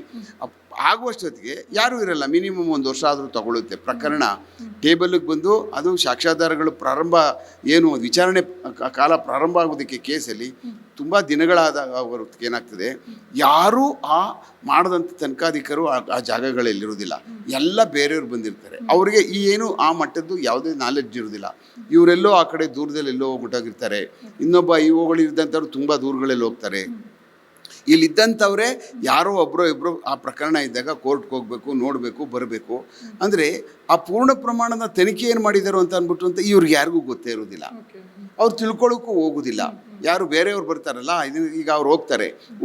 ಆಗುವಷ್ಟೊತ್ತಿಗೆ ಯಾರೂ ಇರಲ್ಲ. ಮಿನಿಮಮ್ 1 ವರ್ಷ ಆದರೂ ತಗೊಳ್ಳುತ್ತೆ. ಪ್ರಕರಣ ಟೇಬಲ್ಗೆ ಬಂದು ಅದು ಸಾಕ್ಷ್ಯಾಧಾರಗಳು ಪ್ರಾರಂಭ ಏನು ವಿಚಾರಣೆ ಕಾಲ ಪ್ರಾರಂಭ ಆಗೋದಕ್ಕೆ ಕೇಸಲ್ಲಿ ತುಂಬ ದಿನಗಳಾದಾಗ ಏನಾಗ್ತದೆ, ಯಾರೂ ಮಾಡದಂಥ ತನಿಖಾಧಿಕಾರು ಆ ಜಾಗಗಳಲ್ಲಿರೋದಿಲ್ಲ, ಎಲ್ಲ ಬೇರೆಯವ್ರು ಬಂದಿರ್ತಾರೆ. ಅವರಿಗೆ ಈ ಏನು ಆ ಮಟ್ಟದ್ದು ಯಾವುದೇ ನಾಲೆಡ್ಜ್ ಇರೋದಿಲ್ಲ. ಇವರೆಲ್ಲೋ ಆ ಕಡೆ ದೂರದಲ್ಲೆಲ್ಲೋ ಹೋಗ್ಬಿಟ್ಟಾಗಿರ್ತಾರೆ. ಇನ್ನೊಬ್ಬ ಇವುಗಳು ಇದ್ದಂಥವ್ರು ತುಂಬ ದೂರಗಳಲ್ಲಿ ಹೋಗ್ತಾರೆ. ಇಲ್ಲಿದ್ದಂಥವ್ರೆ ಯಾರೋ ಒಬ್ಬರೋ ಇಬ್ಬರು ಆ ಪ್ರಕರಣ ಇದ್ದಾಗ ಕೋರ್ಟ್ಗೆ ಹೋಗಬೇಕು, ನೋಡಬೇಕು, ಬರಬೇಕು. ಅಂದರೆ ಆ ಪೂರ್ಣ ಪ್ರಮಾಣದ ತನಿಖೆ ಏನು ಮಾಡಿದಾರೋ ಅಂತ ಅಂದ್ಬಿಟ್ಟು ಅಂತ ಇವ್ರಿಗೆ ಯಾರಿಗೂ ಗೊತ್ತೇ ಇರೋದಿಲ್ಲ, ಅವ್ರು ತಿಳ್ಕೊಳ್ಳೋಕ್ಕೂ ಹೋಗೋದಿಲ್ಲ. ಯಾರು ಬೇರೆಯವ್ರು ಬರ್ತಾರಲ್ಲ, ಈಗ ಅವ್ರು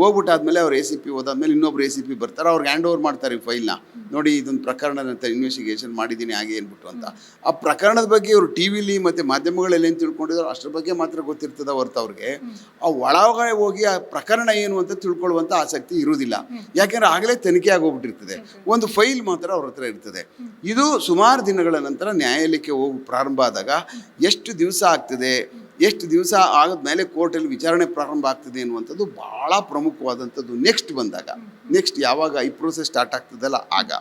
ಹೋಗ್ಬಿಟ್ಟಾದ್ಮೇಲೆ ಅವ್ರು ACP ಹೋದಾದ್ಮೇಲೆ ಇನ್ನೊಬ್ರು ACP ಬರ್ತಾರೆ, ಅವ್ರಿಗೆ ಹ್ಯಾಂಡ್ ಓವರ್ ಮಾಡ್ತಾರೆ ಈ ಫೈಲ್ನ. ನೋಡಿ ಇದೊಂದು ಪ್ರಕರಣ ಅಂತ ಇನ್ವೆಸ್ಟಿಗೇಷನ್ ಮಾಡಿದ್ದೀನಿ ಹಾಗೆ ಏನ್ಬಿಟ್ಟು ಅಂತ. ಆ ಪ್ರಕರಣದ ಬಗ್ಗೆ ಇವರು TV ಮತ್ತು ಮಾಧ್ಯಮಗಳಲ್ಲಿ ಏನು ತಿಳ್ಕೊಂಡಿದ್ರು ಅಷ್ಟರ ಬಗ್ಗೆ ಮಾತ್ರ ಗೊತ್ತಿರ್ತದೆ ಹೊರತು ಅವ್ರಿಗೆ ಆ ಒಳಗಡೆ ಹೋಗಿ ಆ ಪ್ರಕರಣ ಏನು ಅಂತ ತಿಳ್ಕೊಳ್ಳುವಂಥ ಆಸಕ್ತಿ ಇರುವುದಿಲ್ಲ. ಯಾಕೆಂದರೆ ಆಗಲೇ ತನಿಖೆ ಆಗೋಗ್ಬಿಟ್ಟಿರ್ತದೆ, ಒಂದು ಫೈಲ್ ಮಾತ್ರ ಅವ್ರ ಹತ್ರ ಇರ್ತದೆ. ಇದು ಸುಮಾರು ದಿನಗಳ ನಂತರ ನ್ಯಾಯಾಲಯಕ್ಕೆ ಹೋಗಿ ಪ್ರಾರಂಭ ಆದಾಗ ಎಷ್ಟು ದಿವಸ ಆಗ್ತದೆ, ಎಷ್ಟು ದಿವಸ ಆದಮೇಲೆ ಕೋರ್ಟಲ್ಲಿ ವಿಚಾರಣೆ ಪ್ರಾರಂಭ ಆಗ್ತದೆ ಅನ್ನುವಂಥದ್ದು ಭಾಳ ಪ್ರಮುಖವಾದಂಥದ್ದು. ನೆಕ್ಸ್ಟ್ ಯಾವಾಗ ಈ ಪ್ರೋಸೆಸ್ ಸ್ಟಾರ್ಟ್ ಆಗ್ತದಲ್ಲ ಆಗ.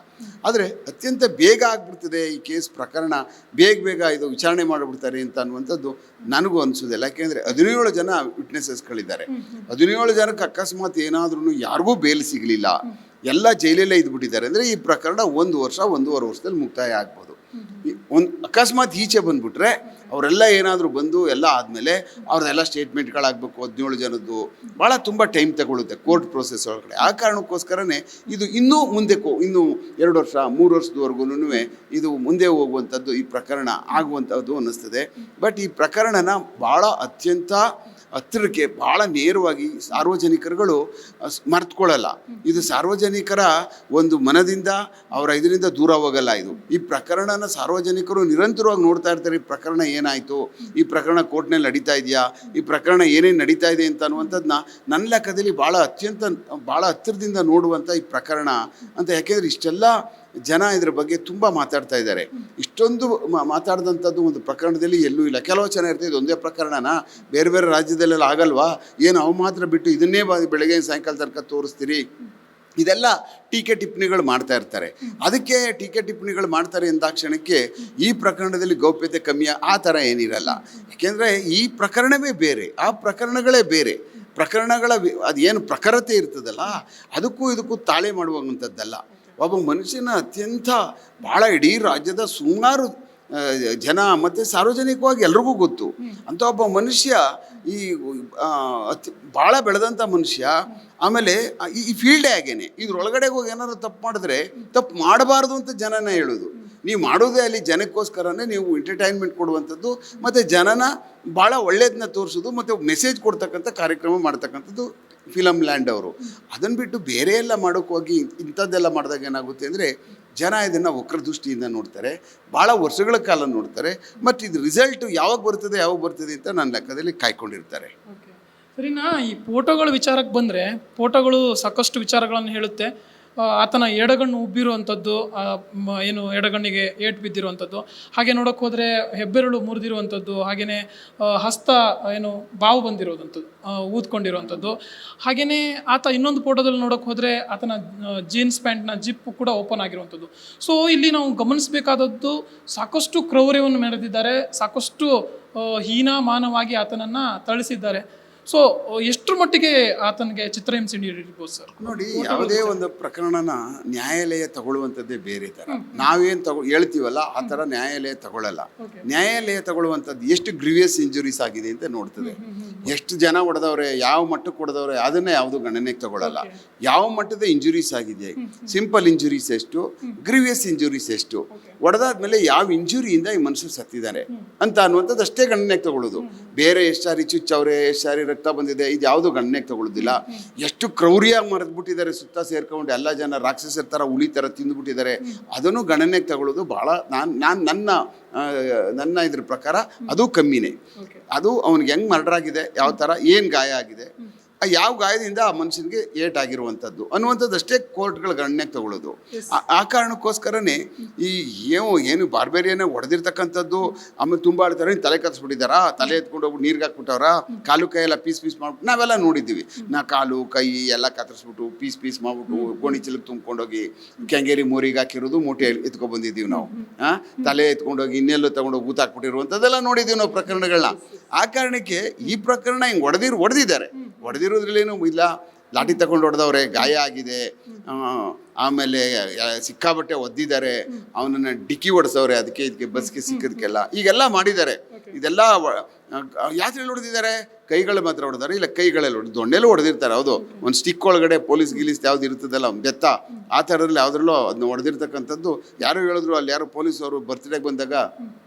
ಆದರೆ ಅತ್ಯಂತ ಬೇಗ ಆಗಿಬಿಡ್ತದೆ ಈ ಕೇಸ್ ಪ್ರಕರಣ, ಬೇಗ ಇದು ವಿಚಾರಣೆ ಮಾಡಿಬಿಡ್ತಾರೆ ಅಂತ ಅನ್ನುವಂಥದ್ದು ನನಗೂ ಅನಿಸೋದಿಲ್ಲ. ಯಾಕೆಂದರೆ 17 ಜನ ವಿಟ್ನೆಸಸ್ಗಳಿದ್ದಾರೆ. 17 ಜನಕ್ಕೆ ಅಕಸ್ಮಾತ್ ಏನಾದ್ರೂ ಯಾರಿಗೂ ಬೇಲ್ ಸಿಗಲಿಲ್ಲ, ಎಲ್ಲ ಜೈಲಲ್ಲೇ ಇದ್ಬಿಟ್ಟಿದ್ದಾರೆ ಅಂದರೆ ಈ ಪ್ರಕರಣ 1 ವರ್ಷ 1.5 ವರ್ಷದಲ್ಲಿ ಮುಕ್ತಾಯ ಆಗ್ಬೋದು. ಒಂದು ಅಕಸ್ಮಾತ್ ಈಚೆ ಬಂದುಬಿಟ್ರೆ ಅವರೆಲ್ಲ ಏನಾದರೂ ಬಂದು ಎಲ್ಲ ಆದಮೇಲೆ ಅವ್ರದ್ದೆಲ್ಲ ಸ್ಟೇಟ್ಮೆಂಟ್ಗಳಾಗಬೇಕು 17 ಜನದ್ದು, ಭಾಳ ತುಂಬ ಟೈಮ್ ತಗೊಳ್ಳುತ್ತೆ ಕೋರ್ಟ್ ಪ್ರೋಸೆಸ್ ಒಳಗಡೆ. ಆ ಕಾರಣಕ್ಕೋಸ್ಕರನೇ ಇದು ಇನ್ನೂ ಮುಂದೆ ಇನ್ನೂ 2 ವರ್ಷ 3 ವರ್ಷದವರೆಗೂ ಇದು ಮುಂದೆ ಹೋಗುವಂಥದ್ದು ಈ ಪ್ರಕರಣ ಆಗುವಂಥದ್ದು ಅನ್ನಿಸ್ತದೆ. ಬಟ್ ಈ ಪ್ರಕರಣನ ಭಾಳ ಅತ್ಯಂತ ಹತ್ತಿರಕ್ಕೆ ಭಾಳ ನೇರವಾಗಿ ಸಾರ್ವಜನಿಕರುಗಳು ಮರ್ತ್ಕೊಳ್ಳಲ್ಲ. ಇದು ಸಾರ್ವಜನಿಕರ ಒಂದು ಮನದಿಂದ ಅವರ ಇದರಿಂದ ದೂರ ಹೋಗಲ್ಲ. ಈ ಪ್ರಕರಣನ ಸಾರ್ವಜನಿಕರು ನಿರಂತರವಾಗಿ ನೋಡ್ತಾ ಇರ್ತಾರೆ. ಈ ಪ್ರಕರಣ ಏನಾಯಿತು, ಈ ಪ್ರಕರಣ ಕೋರ್ಟ್ನಲ್ಲಿ ನಡೀತಾ ಇದೆಯಾ, ಈ ಪ್ರಕರಣ ಏನೇನು ನಡೀತಾ ಇದೆ ಅಂತ ಅನ್ನುವಂಥದ್ದನ್ನ ನನ್ನ ಲೆಕ್ಕದಲ್ಲಿ ಭಾಳ ಹತ್ತಿರದಿಂದ ನೋಡುವಂಥ ಈ ಪ್ರಕರಣ ಅಂತ. ಯಾಕೆಂದರೆ ಇಷ್ಟೆಲ್ಲ ಜನ ಇದ್ರ ಬಗ್ಗೆ ತುಂಬ ಮಾತಾಡ್ತಾ ಇದ್ದಾರೆ. ಇಷ್ಟೊಂದು ಮಾತಾಡಿದಂಥದ್ದು ಒಂದು ಪ್ರಕರಣದಲ್ಲಿ ಎಲ್ಲೂ ಇಲ್ಲ. ಕೆಲವು ಜನ ಇರ್ತದೆ ಇದೊಂದೇ ಪ್ರಕರಣನ ಬೇರೆ ಬೇರೆ ರಾಜ್ಯದಲ್ಲೆಲ್ಲ ಆಗಲ್ವಾ, ಏನು ಅವು ಮಾತ್ರ ಬಿಟ್ಟು ಇದನ್ನೇ ಬೆಳಗ್ಗೆ ಸಾಯಂಕಾಲ ತನಕ ತೋರಿಸ್ತೀರಿ, ಇದೆಲ್ಲ ಟೀಕೆ ಟಿಪ್ಪಣಿಗಳು ಮಾಡ್ತಾ ಇರ್ತಾರೆ. ಅದಕ್ಕೆ ಟೀಕೆ ಟಿಪ್ಪಣಿಗಳು ಮಾಡ್ತಾರೆ ಎಂದಾಕ್ಷಣಕ್ಕೆ ಈ ಪ್ರಕರಣದಲ್ಲಿ ಗೌಪ್ಯತೆ ಕಮ್ಮಿ ಆ ಥರ ಏನಿರಲ್ಲ. ಯಾಕೆಂದರೆ ಈ ಪ್ರಕರಣವೇ ಬೇರೆ, ಆ ಪ್ರಕರಣಗಳೇ ಬೇರೆ. ಪ್ರಕರಣಗಳ ಅದೇನು ಪ್ರಖರತೆ ಇರ್ತದಲ್ಲ, ಅದಕ್ಕೂ ಇದಕ್ಕೂ ತಾಳೆ ಮಾಡುವಂಥದ್ದಲ್ಲ. ಒಬ್ಬ ಮನುಷ್ಯನ ಅತ್ಯಂತ ಭಾಳ ಇಡೀ ರಾಜ್ಯದ ಸುಮಾರು ಜನ ಮತ್ತು ಸಾರ್ವಜನಿಕವಾಗಿ ಎಲ್ರಿಗೂ ಗೊತ್ತು ಅಂತ ಒಬ್ಬ ಮನುಷ್ಯ, ಈ ಭಾಳ ಬೆಳೆದಂಥ ಮನುಷ್ಯ. ಆಮೇಲೆ ಈ ಫೀಲ್ಡೇ ಆಗೇನೆ, ಇದ್ರೊಳಗಡೆ ಹೋಗಿ ಏನಾದ್ರು ತಪ್ಪು ಮಾಡಿದ್ರೆ ತಪ್ಪು ಮಾಡಬಾರ್ದು ಅಂತ ಜನನ ಹೇಳೋದು. ನೀವು ಮಾಡೋದೇ ಅಲ್ಲಿ ಜನಕ್ಕೋಸ್ಕರನೇ ನೀವು ಎಂಟರ್ಟೈನ್ಮೆಂಟ್ ಕೊಡುವಂಥದ್ದು ಮತ್ತು ಜನನ ಭಾಳ ಒಳ್ಳೆಯದನ್ನ ತೋರಿಸೋದು ಮತ್ತು ಮೆಸೇಜ್ ಕೊಡ್ತಕ್ಕಂಥ ಕಾರ್ಯಕ್ರಮ ಮಾಡ್ತಕ್ಕಂಥದ್ದು ಫಿಲಮ್ ಲ್ಯಾಂಡ್ ಅವರು. ಅದನ್ನು ಬಿಟ್ಟು ಬೇರೆ ಎಲ್ಲ ಮಾಡೋಕ್ಕೆ ಹೋಗಿ ಇಂಥದ್ದೆಲ್ಲ ಮಾಡಿದಾಗ ಏನಾಗುತ್ತೆ ಅಂದರೆ ಜನ ಇದನ್ನು ವಕ್ರ ದೃಷ್ಟಿಯಿಂದ ನೋಡ್ತಾರೆ, ಭಾಳ ವರ್ಷಗಳ ಕಾಲ ನೋಡ್ತಾರೆ. ಮತ್ತು ಇದು ರಿಸಲ್ಟು ಯಾವಾಗ ಬರ್ತದೆ ಅಂತ ನನ್ನ ಲೆಕ್ಕದಲ್ಲಿ ಕಾಯ್ಕೊಂಡಿರ್ತಾರೆ. ಸರಿನಾ? ಈ ಫೋಟೋಗಳ ವಿಚಾರಕ್ಕೆ ಬಂದರೆ ಫೋಟೋಗಳು ಸಾಕಷ್ಟು ವಿಚಾರಗಳನ್ನು ಹೇಳುತ್ತೆ. ಆತನ ಎಡಗಣ್ಣು ಉಬ್ಬಿರುವಂಥದ್ದು, ಏನು ಎಡಗಣ್ಣಿಗೆ ಏಟು ಬಿದ್ದಿರುವಂಥದ್ದು, ಹಾಗೆ ನೋಡೋಕೆ ಹೋದರೆ ಹೆಬ್ಬೆರಳು ಮುರಿದಿರುವಂಥದ್ದು, ಹಾಗೆಯೇ ಹಸ್ತ ಏನು ಬಾವು ಬಂದಿರೋದಂಥದ್ದು, ಊದ್ಕೊಂಡಿರುವಂಥದ್ದು. ಹಾಗೆಯೇ ಆತ ಇನ್ನೊಂದು ಫೋಟೋದಲ್ಲಿ ನೋಡೋಕೆ ಹೋದರೆ ಆತನ ಜೀನ್ಸ್ ಪ್ಯಾಂಟ್ನ ಜಿಪ್ಪು ಕೂಡ ಓಪನ್ ಆಗಿರುವಂಥದ್ದು. ಸೊ ಇಲ್ಲಿ ನಾವು ಗಮನಿಸಬೇಕಾದದ್ದು ಸಾಕಷ್ಟು ಕ್ರೌರ್ಯವನ್ನು ಮೆರೆದಿದ್ದಾರೆ, ಸಾಕಷ್ಟು ಹೀನಾಮಾನವಾಗಿ ಆತನನ್ನು ಥಳಿಸಿದ್ದಾರೆ. ಸೊ ಎಷ್ಟರ ಮಟ್ಟಿಗೆ ಆತನಿಗೆ ಚಿತ್ರಹಿಂಸೆ ನೀಡಿರ್ಬೋದು ಸರ್? ನೋಡಿ, ಯಾವುದೇ ಒಂದು ಪ್ರಕರಣನ ನ್ಯಾಯಾಲಯ ತಗೊಳ್ಳುವಂಥದ್ದೇ ಬೇರೆ ಥರ. ನಾವೇನು ಹೇಳ್ತೀವಲ್ಲ ಆ ಥರ ನ್ಯಾಯಾಲಯ ತಗೊಳ್ಳಲ್ಲ. ನ್ಯಾಯಾಲಯ ತಗೊಳ್ಳುವಂಥದ್ದು ಎಷ್ಟು ಗ್ರೀವಿಯಸ್ ಇಂಜುರೀಸ್ ಆಗಿದೆ ಅಂತ ನೋಡ್ತದೆ. ಎಷ್ಟು ಜನ ಹೊಡೆದವ್ರೆ, ಯಾವ ಮಟ್ಟಕ್ಕೆ ಹೊಡೆದವ್ರೆ, ಅದನ್ನೇ ಯಾವುದು ಗಣನೆಗೆ ತಗೊಳ್ಳಲ್ಲ. ಯಾವ ಮಟ್ಟದ ಇಂಜುರೀಸ್ ಆಗಿದೆ, ಸಿಂಪಲ್ ಇಂಜುರೀಸ್ ಎಷ್ಟು, ಗ್ರೀವಿಯಸ್ ಇಂಜುರೀಸ್ ಎಷ್ಟು, ಹೊಡೆದಾದ್ಮೇಲೆ ಯಾವ ಇಂಜುರಿಯಿಂದ ಈ ಮನುಷ್ಯರು ಸತ್ತಿದ್ದಾರೆ ಅಂತ ಅನ್ನುವಂಥದ್ದು ಅಷ್ಟೇ ಗಣನೆಗೆ ತಗೊಳ್ಳೋದು. ಬೇರೆ ಎಷ್ಟು ಸಾರಿ ಚುಚ್ಚವ್ರೆ, ಎಷ್ಟು ಸಾರಿ ರಕ್ತ ಬಂದಿದೆ, ಇದು ಯಾವುದು ಗಣನೆಗೆ ತಗೊಳ್ಳೋದಿಲ್ಲ. ಎಷ್ಟು ಕ್ರೌರ್ಯಾಗಿ ಮರೆದ್ಬಿಟ್ಟಿದ್ದಾರೆ, ಸುತ್ತ ಸೇರ್ಕೊಂಡು ಎಲ್ಲ ಜನ ರಾಕ್ಷಸರ ಥರ ಉಳಿ ಥರ ತಿಂದುಬಿಟ್ಟಿದ್ದಾರೆ, ಅದನ್ನು ಗಣನೆಗೆ ತಗೊಳ್ಳೋದು ಭಾಳ ನನ್ನ ಇದ್ರ ಪ್ರಕಾರ ಅದು ಕಮ್ಮಿನೇ. ಅದು ಅವ್ನಿಗೆ ಹೆಂಗೆ ಮರ್ಡರ್ ಆಗಿದೆ, ಯಾವ ಥರ ಏನು ಗಾಯ ಆಗಿದೆ, ಯಾವ ಗಾಯದಿಂದ ಆ ಮನುಷ್ಯನಿಗೆ ಏಟಾಗಿರುವಂಥದ್ದು ಅನ್ನುವಂಥದ್ದು ಅಷ್ಟೇ ಕೋರ್ಟ್ಗಳ ಗಣನೆಗೆ ತಗೊಳ್ಳೋದು. ಆ ಕಾರಣಕ್ಕೋಸ್ಕರನೇ ಈ ಏನು ಬಾರ್ಬೇರಿಯನ್ನ ಹೊಡೆದಿರ್ತಕ್ಕಂಥದ್ದು, ಆಮೇಲೆ ತುಂಬ ಹೇಳ್ತಾರೆ ತಲೆ ಕತ್ಸ್ಬಿಟ್ಟಿದ್ದಾರಾ, ತಲೆ ಎತ್ಕೊಂಡು ಹೋಗ್ಬಿಟ್ಟು ನೀರಿಗೆ ಹಾಕ್ಬಿಟ್ಟವ್ರ, ಕಾಲು ಕೈ ಎಲ್ಲ ಪೀಸ್ ಮಾಡ್ಬಿಟ್ಟು ನಾವೆಲ್ಲ ನೋಡಿದ್ದೀವಿ. ಕಾಲು ಕೈ ಎಲ್ಲ ಕತ್ತರಿಸ್ಬಿಟ್ಟು ಪೀಸ್ ಮಾಡ್ಬಿಟ್ಟು ಗೋಣಿ ಚೀಲಕ್ಕೆ ತುಂಬ್ಕೊಂಡೋಗಿ ಕೆಂಗೇರಿ ಮೋರಿಗೆ ಹಾಕಿರೋದು, ಮೂಟೆ ಎತ್ಕೊಬಂದಿದ್ದೀವಿ ನಾವು. ತಲೆ ಎತ್ಕೊಂಡೋಗಿ ಇನ್ನೆಲ್ಲೋ ತೊಗೊಂಡೋಗಿ ಊತಾಕ್ಬಿಟ್ಟಿರುವಂಥದ್ದೆಲ್ಲ ನೋಡಿದ್ದೀವಿ ನಾವು ಪ್ರಕರಣಗಳನ್ನ. ಆ ಕಾರಣಕ್ಕೆ ಈ ಪ್ರಕರಣ ಹಿಂಗೆ ಹೊಡೆದಿರೋದ್ರಲ್ಲೇನೂ ಇಲ್ಲ. ಲಾಠಿ ತಗೊಂಡು ಹೊಡೆದವ್ರೆ, ಗಾಯ ಆಗಿದೆ, ಆಮೇಲೆ ಸಿಕ್ಕಾಬಟ್ಟೆ ಒದ್ದಿದ್ದಾರೆ, ಅವನನ್ನು ಡಿಕ್ಕಿ ಹೊಡೆಸವ್ರೆ, ಅದಕ್ಕೆ ಇದಕ್ಕೆ ಬಸ್ಗೆ ಸಿಕ್ಕೋದಕ್ಕೆಲ್ಲ ಈಗೆಲ್ಲ ಮಾಡಿದ್ದಾರೆ. ಇದೆಲ್ಲ ಯಾತ್ರೆಯಲ್ಲಿ ಹೊಡೆದಿದ್ದಾರೆ, ಕೈಗಳು ಮಾತ್ರ ಹೊಡೆದಾರೆ, ಇಲ್ಲ ಕೈಗಳಲ್ಲಿ ದೊಣ್ಣೆಲ್ಲೂ ಹೊಡೆದಿರ್ತಾರೆ. ಹೌದು, ಒಂದು ಸ್ಟಿಕ್ ಒಳಗಡೆ ಪೊಲೀಸ್ ಯಾವ್ದು ಇರ್ತದಲ್ಲ ಬೆತ್ತ, ಆ ಥರದಲ್ಲಿ ಯಾವುದ್ರಲ್ಲೋ ಅದನ್ನ ಹೊಡೆದಿರ್ತಕ್ಕಂಥದ್ದು. ಯಾರು ಹೇಳಿದ್ರು, ಅಲ್ಲಿ ಯಾರೋ ಪೊಲೀಸವರು ಬರ್ತ್ಡೇಗೆ ಬಂದಾಗ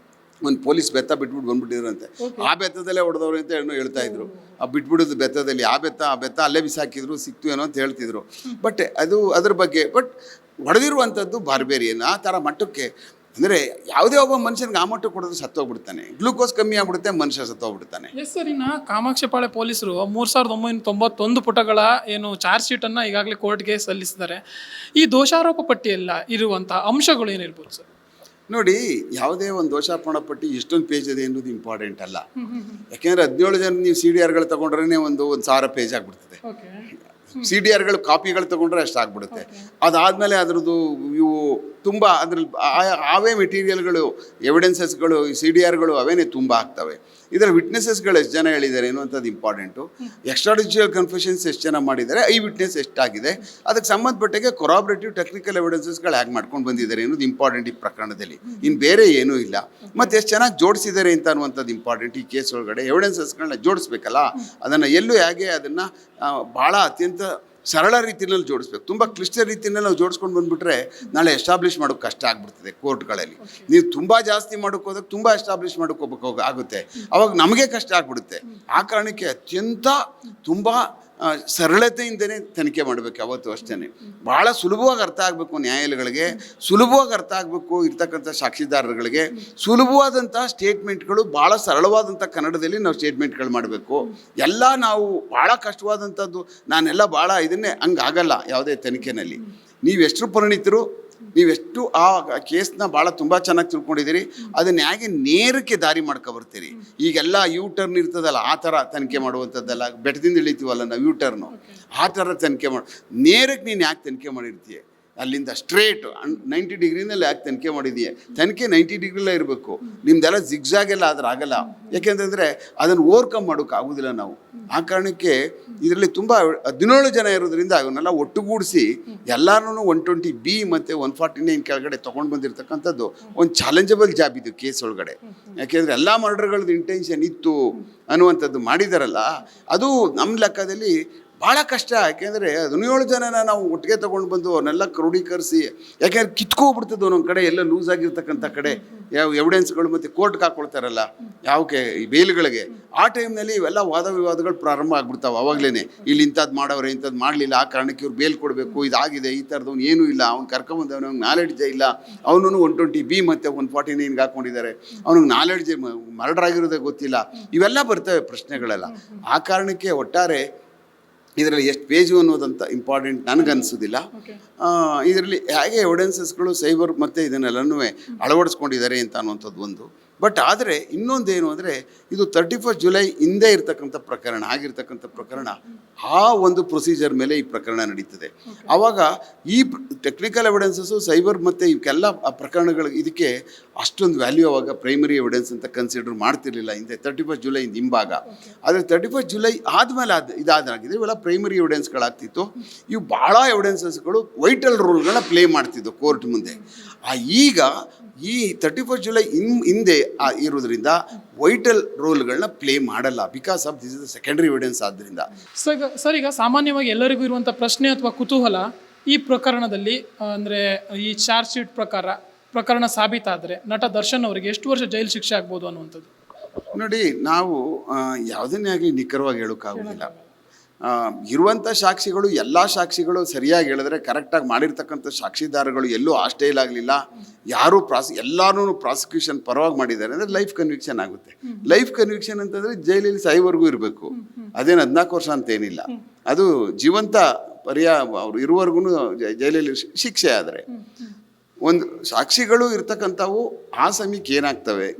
ಒಂದು ಪೊಲೀಸ್ ಬೆತ್ತ ಬಿಟ್ಬಿಟ್ಟು ಬಂದ್ಬಿಟ್ಟಿದ್ರಂತೆ. ಆ ಬೆತ್ತದಲ್ಲೇ ಹೊಡೆದವ್ರು ಅಂತ ಏನೋ ಹೇಳ್ತಾ ಇದ್ರು. ಆ ಬಿಟ್ಬಿಡೋದು ಬೆತ್ತದಲ್ಲಿ, ಆ ಬೆತ್ತ ಅಲ್ಲೇ ಬಿಸಾಕಿದ್ರು, ಸಿಕ್ತು ಏನೋ ಅಂತ ಹೇಳ್ತಿದ್ರು. ಬಟ್ ಅದ್ರ ಬಗ್ಗೆ ಹೊಡೆದಿರುವಂಥದ್ದು ಬಾರ್ಬೇರಿಯನ್ ಆ ಥರ ಮಟ್ಟಕ್ಕೆ. ಅಂದರೆ ಯಾವುದೇ ಒಬ್ಬ ಮನುಷ್ಯನಿಗೆ ಆ ಮಟ್ಟಕ್ಕೆ ಕೊಡೋದು ಸತ್ತೋಗ್ಬಿಡ್ತಾನೆ, ಗ್ಲೂಕೋಸ್ ಕಮ್ಮಿ ಆಗ್ಬಿಡುತ್ತೆ, ಮನುಷ್ಯ ಸತ್ತೋಗ್ಬಿಡ್ತಾನೆ. Yes sir. ಇನ್ನು ಕಾಮಾಕ್ಷಿಪಾಳ್ಯ ಪೊಲೀಸರು 3991 ಪುಟಗಳ ಏನು ಚಾರ್ಜ್ ಶೀಟನ್ನು ಈಗಾಗಲೇ ಕೋರ್ಟ್ಗೆ ಸಲ್ಲಿಸಿದ್ದಾರೆ. ಈ ದೋಷಾರೋಪ ಪಟ್ಟಿಯಲ್ಲ ಇರುವಂಥ ಅಂಶಗಳು ಏನಿರ್ಬೋದು ಸರ್? ನೋಡಿ, ಯಾವುದೇ ಒಂದು ದೋಷಾರೋಪಣ ಪಟ್ಟಿ ಎಷ್ಟೊಂದು ಪೇಜ್ ಇದೆ ಅನ್ನೋದು ಇಂಪಾರ್ಟೆಂಟ್ ಅಲ್ಲ. ಯಾಕೆಂದರೆ 17 ಜನ ನೀವು CDRಗಳು ತೊಗೊಂಡ್ರೆ ಒಂದು 1000 ಪೇಜ್ ಆಗಿಬಿಡ್ತದೆ. CDRಗಳು ಕಾಪಿಗಳು ತೊಗೊಂಡ್ರೆ ಅಷ್ಟು ಆಗ್ಬಿಡುತ್ತೆ. ಅದಾದಮೇಲೆ ಅದ್ರದ್ದು ಇವು ತುಂಬ ಅದ್ರಲ್ಲಿ ಅವೇ ಮೆಟೀರಿಯಲ್ಗಳು, ಎವಿಡೆನ್ಸಸ್ಗಳು, CDRಗಳು ಅವೇನೇ ತುಂಬ ಆಗ್ತವೆ. ಇದರ ವಿಟ್ನೆಸಸ್ಗಳು ಎಷ್ಟು ಜನ ಹೇಳಿದ್ದಾರೆ ಅನ್ನುವಂಥದ್ದು ಇಂಪಾರ್ಟೆಂಟು. ಎಕ್ಸ್ಟ್ರಾಡಿಜಿಯಲ್ ಕನ್ಫೆಷನ್ಸ್ ಎಷ್ಟು ಜನ ಮಾಡಿದ್ದಾರೆ, ಐ ವಿಟ್ನೆಸ್ ಎಷ್ಟಾಗಿದೆ, ಅದಕ್ಕೆ ಸಂಬಂಧಪಟ್ಟಾಗೆ ಕೊರಾಬರೇಟಿವ್ ಟೆಕ್ನಿಕಲ್ ಎವಿಡೆನ್ಸಸ್ಗಳು ಹೇಗೆ ಮಾಡ್ಕೊಂಡು ಬಂದಿದ್ದಾರೆ ಅನ್ನೋದು ಇಂಪಾರ್ಟೆಂಟ್ ಈ ಪ್ರಕರಣದಲ್ಲಿ. ಇನ್ನು ಬೇರೆ ಏನೂ ಇಲ್ಲ. ಮತ್ತು ಎಷ್ಟು ಚೆನ್ನಾಗಿ ಜೋಡಿಸಿದ್ದಾರೆ ಅಂತ ಅನ್ನುವಂಥದ್ದು ಇಂಪಾರ್ಟೆಂಟ್. ಈ ಕೇಸ್ ಒಳಗಡೆ ಎವಿಡೆನ್ಸಸ್ಗಳನ್ನ ಜೋಡಿಸ್ಬೇಕಲ್ಲ, ಅದನ್ನು ಎಲ್ಲೂ ಹೇಗೆ ಅದನ್ನು ಭಾಳ ಅತ್ಯಂತ ಸರಳ ರೀತಿಯಲ್ಲಿ ಜೋಡಿಸ್ಬೇಕು. ತುಂಬ ಕ್ಲಿಷ್ಟ ರೀತಿಯಲ್ಲಿ ನಾವು ಜೋಡಿಸ್ಕೊಂಡು ಬಂದುಬಿಟ್ರೆ ನಾಳೆ ಎಸ್ಟಾಬ್ಲಿಷ್ ಮಾಡೋಕ್ಕೆ ಕಷ್ಟ ಆಗ್ಬಿಡ್ತದೆ ಕೋರ್ಟ್ಗಳಲ್ಲಿ. ನೀವು ತುಂಬ ಜಾಸ್ತಿ ಮಾಡೋಕ್ಕೆ ಹೋದಾಗ ತುಂಬ ಎಸ್ಟಾಬ್ಲಿಷ್ ಮಾಡ್ಕೋಬೇಕು ಆಗುತ್ತೆ, ಅವಾಗ ನಮಗೆ ಕಷ್ಟ ಆಗ್ಬಿಡುತ್ತೆ. ಆ ಕಾರಣಕ್ಕೆ ಅತ್ಯಂತ ತುಂಬ ಸರಳತೆಯಿಂದನೇ ತನಿಖೆ ಮಾಡಬೇಕು ಯಾವತ್ತೂ ಅಷ್ಟೇ. ಭಾಳ ಸುಲಭವಾಗಿ ಅರ್ಥ ಆಗಬೇಕು ನ್ಯಾಯಾಲಯಗಳಿಗೆ, ಸುಲಭವಾಗಿ ಅರ್ಥ ಆಗಬೇಕು ಇರ್ತಕ್ಕಂಥ ಸಾಕ್ಷಿದಾರರುಗಳಿಗೆ. ಸುಲಭವಾದಂಥ ಸ್ಟೇಟ್ಮೆಂಟ್ಗಳು, ಭಾಳ ಸರಳವಾದಂಥ ಕನ್ನಡದಲ್ಲಿ ನಾವು ಸ್ಟೇಟ್ಮೆಂಟ್ಗಳು ಮಾಡಬೇಕು. ಎಲ್ಲ ನಾವು ಭಾಳ ಕಷ್ಟವಾದಂಥದ್ದು ನಾನೆಲ್ಲ ಭಾಳ ಇದನ್ನೇ ಹಂಗಾಗಲ್ಲ ಯಾವುದೇ ತನಿಖೆಯಲ್ಲಿ. ನೀವೆಷ್ಟು ಪರಿಣಿತರು, ನೀವೆಷ್ಟು ಆ ಕೇಸ್ನ ಭಾಳ ತುಂಬ ಚೆನ್ನಾಗಿ ತಿಳ್ಕೊಂಡಿದ್ದೀರಿ, ಅದನ್ನ ಹೇಗೆ ನೇರಕ್ಕೆ ದಾರಿ ಮಾಡ್ಕೊಬರ್ತೀರಿ. ಈಗೆಲ್ಲ ಟರ್ನ್ ಇರ್ತದಲ್ಲ, ಆ ಥರ ತನಿಖೆ ಮಾಡುವಂಥದ್ದೆಲ್ಲ, ಬೆಟ್ಟದಿಂದ ಇಳಿತೀವಲ್ಲ ನಾವು ಟರ್ನು, ಆ ಥರ ತನಿಖೆ ನೇರಕ್ಕೆ ನೀನು ಯಾಕೆ ತನಿಖೆ ಮಾಡಿರ್ತೀಯ, ಅಲ್ಲಿಂದ ಸ್ಟ್ರೇಟ್ 90 ಡಿಗ್ರಿನಲ್ಲಿ ಯಾಕೆ ತನಿಖೆ ಮಾಡಿದೀಯ. ತನಿಖೆ 90 ಡಿಗ್ರಿಲೇ ಇರಬೇಕು. ನಿಮ್ದೆಲ್ಲ ಜಿಗ್ಜಾಗೆಲ್ಲ ಆದ್ರೆ ಆಗಲ್ಲ. ಯಾಕೆಂತಂದರೆ ಅದನ್ನು ಓವರ್ಕಮ್ ಮಾಡೋಕೆ ಆಗೋದಿಲ್ಲ ನಾವು. ಆ ಕಾರಣಕ್ಕೆ ಇದರಲ್ಲಿ ತುಂಬ 17 ಜನ ಇರೋದ್ರಿಂದ ಅವನ್ನೆಲ್ಲ ಒಟ್ಟುಗೂಡಿಸಿ ಎಲ್ಲರೂ 120B ಮತ್ತು 149 ಕೆಳಗಡೆ ತೊಗೊಂಡು ಬಂದಿರತಕ್ಕಂಥದ್ದು ಒಂದು ಚಾಲೆಂಜಬಲ್ ಜಾಬ್ ಇದು ಕೇಸ್ ಒಳಗಡೆ. ಯಾಕೆಂದರೆ ಎಲ್ಲ ಮರ್ಡರ್ಗಳದ್ದು ಇಂಟೆನ್ಷನ್ ಇತ್ತು ಅನ್ನುವಂಥದ್ದು ಮಾಡಿದಾರಲ್ಲ, ಅದು ನಮ್ಮ ಲೆಕ್ಕದಲ್ಲಿ ಭಾಳ ಕಷ್ಟ. ಯಾಕೆಂದರೆ 17 ಜನನ ನಾವು ಒಟ್ಟಿಗೆ ತೊಗೊಂಡು ಬಂದು ಅವನ್ನೆಲ್ಲ ಕ್ರೋಢೀಕರಿಸಿ, ಯಾಕೆಂದರೆ ಕಿತ್ಕೋಗ್ಬಿಡ್ತದೆ ಒಂದೊಂದು ಕಡೆ, ಎಲ್ಲ ಲೂಸ್ ಆಗಿರ್ತಕ್ಕಂಥ ಕಡೆ ಯಾವ ಎವಿಡೆನ್ಸ್ಗಳು ಮತ್ತು ಕೋರ್ಟ್ಗೆ ಹಾಕ್ಕೊಳ್ತಾರಲ್ಲ ಯಾವಕ್ಕೆ ಈ ಬೇಲ್ಗಳಿಗೆ, ಆ ಟೈಮ್ನಲ್ಲಿ ಇವೆಲ್ಲ ವಾದ ವಿವಾದಗಳು ಪ್ರಾರಂಭ ಆಗ್ಬಿಡ್ತಾವೆ. ಅವಾಗಲೇ ಇಲ್ಲಿ ಇಂಥದ್ದು ಮಾಡೋರು ಇಂಥದ್ದು ಮಾಡಲಿಲ್ಲ, ಆ ಕಾರಣಕ್ಕೆ ಇವ್ರು ಬೇಲ್ ಕೊಡಬೇಕು, ಇದಾಗಿದೆ, ಈ ಥರದವ್ನು ಏನೂ ಇಲ್ಲ, ಅವ್ನು ಕರ್ಕೊಂಬಂದವನು, ಅವ್ನಿಗೆ ನಾಲೆಡ್ಜ್ ಇಲ್ಲ, ಅವನು 120B ಮತ್ತು 149 ಹಾಕ್ಕೊಂಡಿದ್ದಾರೆ, ಅವ್ನಿಗೆ ನಾಲೆಡ್ಜ್ ಮರ್ಡರ್ ಆಗಿರೋದೇ ಗೊತ್ತಿಲ್ಲ. ಇವೆಲ್ಲ ಬರ್ತವೆ ಪ್ರಶ್ನೆಗಳೆಲ್ಲ. ಆ ಕಾರಣಕ್ಕೆ ಒಟ್ಟಾರೆ ಇದರಲ್ಲಿ ಎಷ್ಟು ಪೇಜು ಅನ್ನೋದಂತ ಇಂಪಾರ್ಟೆಂಟ್ ನನಗನ್ಸೋದಿಲ್ಲ. ಇದರಲ್ಲಿ ಹೇಗೆ ಎವಿಡೆನ್ಸಸ್ಗಳು ಸೈಬರ್ ಮತ್ತು ಇದನ್ನೆಲ್ಲನೂ ಅಳವಡಿಸ್ಕೊಂಡಿದ್ದಾರೆ ಅಂತ ಅನ್ನುವಂಥದ್ದು ಒಂದು. ಬಟ್ ಆದರೆ ಇನ್ನೊಂದೇನು ಅಂದರೆ, ಇದು 31 ಜುಲೈ ಹಿಂದೆ ಇರ್ತಕ್ಕಂಥ ಪ್ರಕರಣ, ಆಗಿರ್ತಕ್ಕಂಥ ಪ್ರಕರಣ, ಆ ಒಂದು ಪ್ರೊಸೀಜರ್ ಮೇಲೆ ಈ ಪ್ರಕರಣ ನಡೀತದೆ. ಆವಾಗ ಈ ಟೆಕ್ನಿಕಲ್ ಎವಿಡೆನ್ಸಸ್ಸು ಸೈಬರ್ ಮತ್ತು ಇವಕ್ಕೆಲ್ಲ ಆ ಪ್ರಕರಣಗಳು ಇದಕ್ಕೆ ಅಷ್ಟೊಂದು ವ್ಯಾಲ್ಯೂ ಆವಾಗ ಪ್ರೈಮರಿ ಎವಿಡೆನ್ಸ್ ಅಂತ ಕನ್ಸಿಡರ್ ಮಾಡ್ತಿರ್ಲಿಲ್ಲ ಹಿಂದೆ 31 ಜುಲೈ ಹಿಂಭಾಗ. ಆದರೆ 31 ಜುಲೈ ಆದಮೇಲೆ ಇದಾದಾಗಿದೆ ಇವೆಲ್ಲ ಪ್ರೈಮರಿ ಎವಿಡೆನ್ಸ್ಗಳಾಗ್ತಿತ್ತು. ಇವು ಭಾಳ ಎವಿಡೆನ್ಸಸ್ಗಳು ವೈಟಲ್ ರೋಲ್ಗಳನ್ನ ಪ್ಲೇ ಮಾಡ್ತಿದ್ದು ಕೋರ್ಟ್ ಮುಂದೆ. ಈಗ ಈ 31 ಜುಲೈ ಹಿಂದೆ ಇರೋದ್ರಿಂದ ವೈಟಲ್ ರೋಲ್ಗಳನ್ನ ಪ್ಲೇ ಮಾಡಲ್ಲ, because of this is the secondary evidence. ಆದ್ದರಿಂದ ಸರ್ ಈಗ ಸಾಮಾನ್ಯವಾಗಿ ಎಲ್ಲರಿಗೂ ಇರುವಂಥ ಪ್ರಶ್ನೆ ಅಥವಾ ಕುತೂಹಲ, ಈ ಪ್ರಕರಣದಲ್ಲಿ ಅಂದರೆ ಈ ಚಾರ್ಜ್ ಶೀಟ್ ಪ್ರಕರಣ ಸಾಬೀತಾದರೆ ನಟ ದರ್ಶನ್ ಅವರಿಗೆ ಎಷ್ಟು ವರ್ಷ ಜೈಲು ಶಿಕ್ಷೆ ಆಗ್ಬೋದು ಅನ್ನುವಂಥದ್ದು? ನೋಡಿ, ನಾವು ಯಾವುದನ್ನೇ ಆಗಲಿ ನಿಖರವಾಗಿ ಹೇಳೋಕ್ಕಾಗೋದಿಲ್ಲ. ಇರುವಂಥ ಸಾಕ್ಷಿಗಳು, ಎಲ್ಲ ಸಾಕ್ಷಿಗಳು ಸರಿಯಾಗಿ ಹೇಳಿದ್ರೆ, ಕರೆಕ್ಟಾಗಿ ಮಾಡಿರ್ತಕ್ಕಂಥ ಸಾಕ್ಷಿದಾರಗಳು ಎಲ್ಲೂ ಹಾಸ್ಟೈಲ್ ಆಗಲಿಲ್ಲ, ಯಾರೂ ಎಲ್ಲರೂ ಪ್ರಾಸಿಕ್ಯೂಷನ್ ಪರವಾಗಿ ಮಾಡಿದ್ದಾರೆ ಅಂದರೆ ಲೈಫ್ ಕನ್ವಿಕ್ಷನ್ ಆಗುತ್ತೆ. ಲೈಫ್ ಕನ್ವಿಕ್ಷನ್ ಅಂತಂದರೆ ಜೈಲಲ್ಲಿ ಸಾಯೋವರೆಗೂ ಇರಬೇಕು, ಅದೇನು 14 ವರ್ಷ ಅಂತ ಏನಿಲ್ಲ, ಅದು ಜೀವಂತ ಅವ್ರು ಇರುವವರೆಗೂ ಜೈಲಲ್ಲಿ ಶಿಕ್ಷೆ. ಆದರೆ ಒಂದು ಸಾಕ್ಷಿಗಳು ಇರ್ತಕ್ಕಂಥವು ಆ ಸಮಯಕ್ಕೆ ಏನಾಗ್ತವೆ,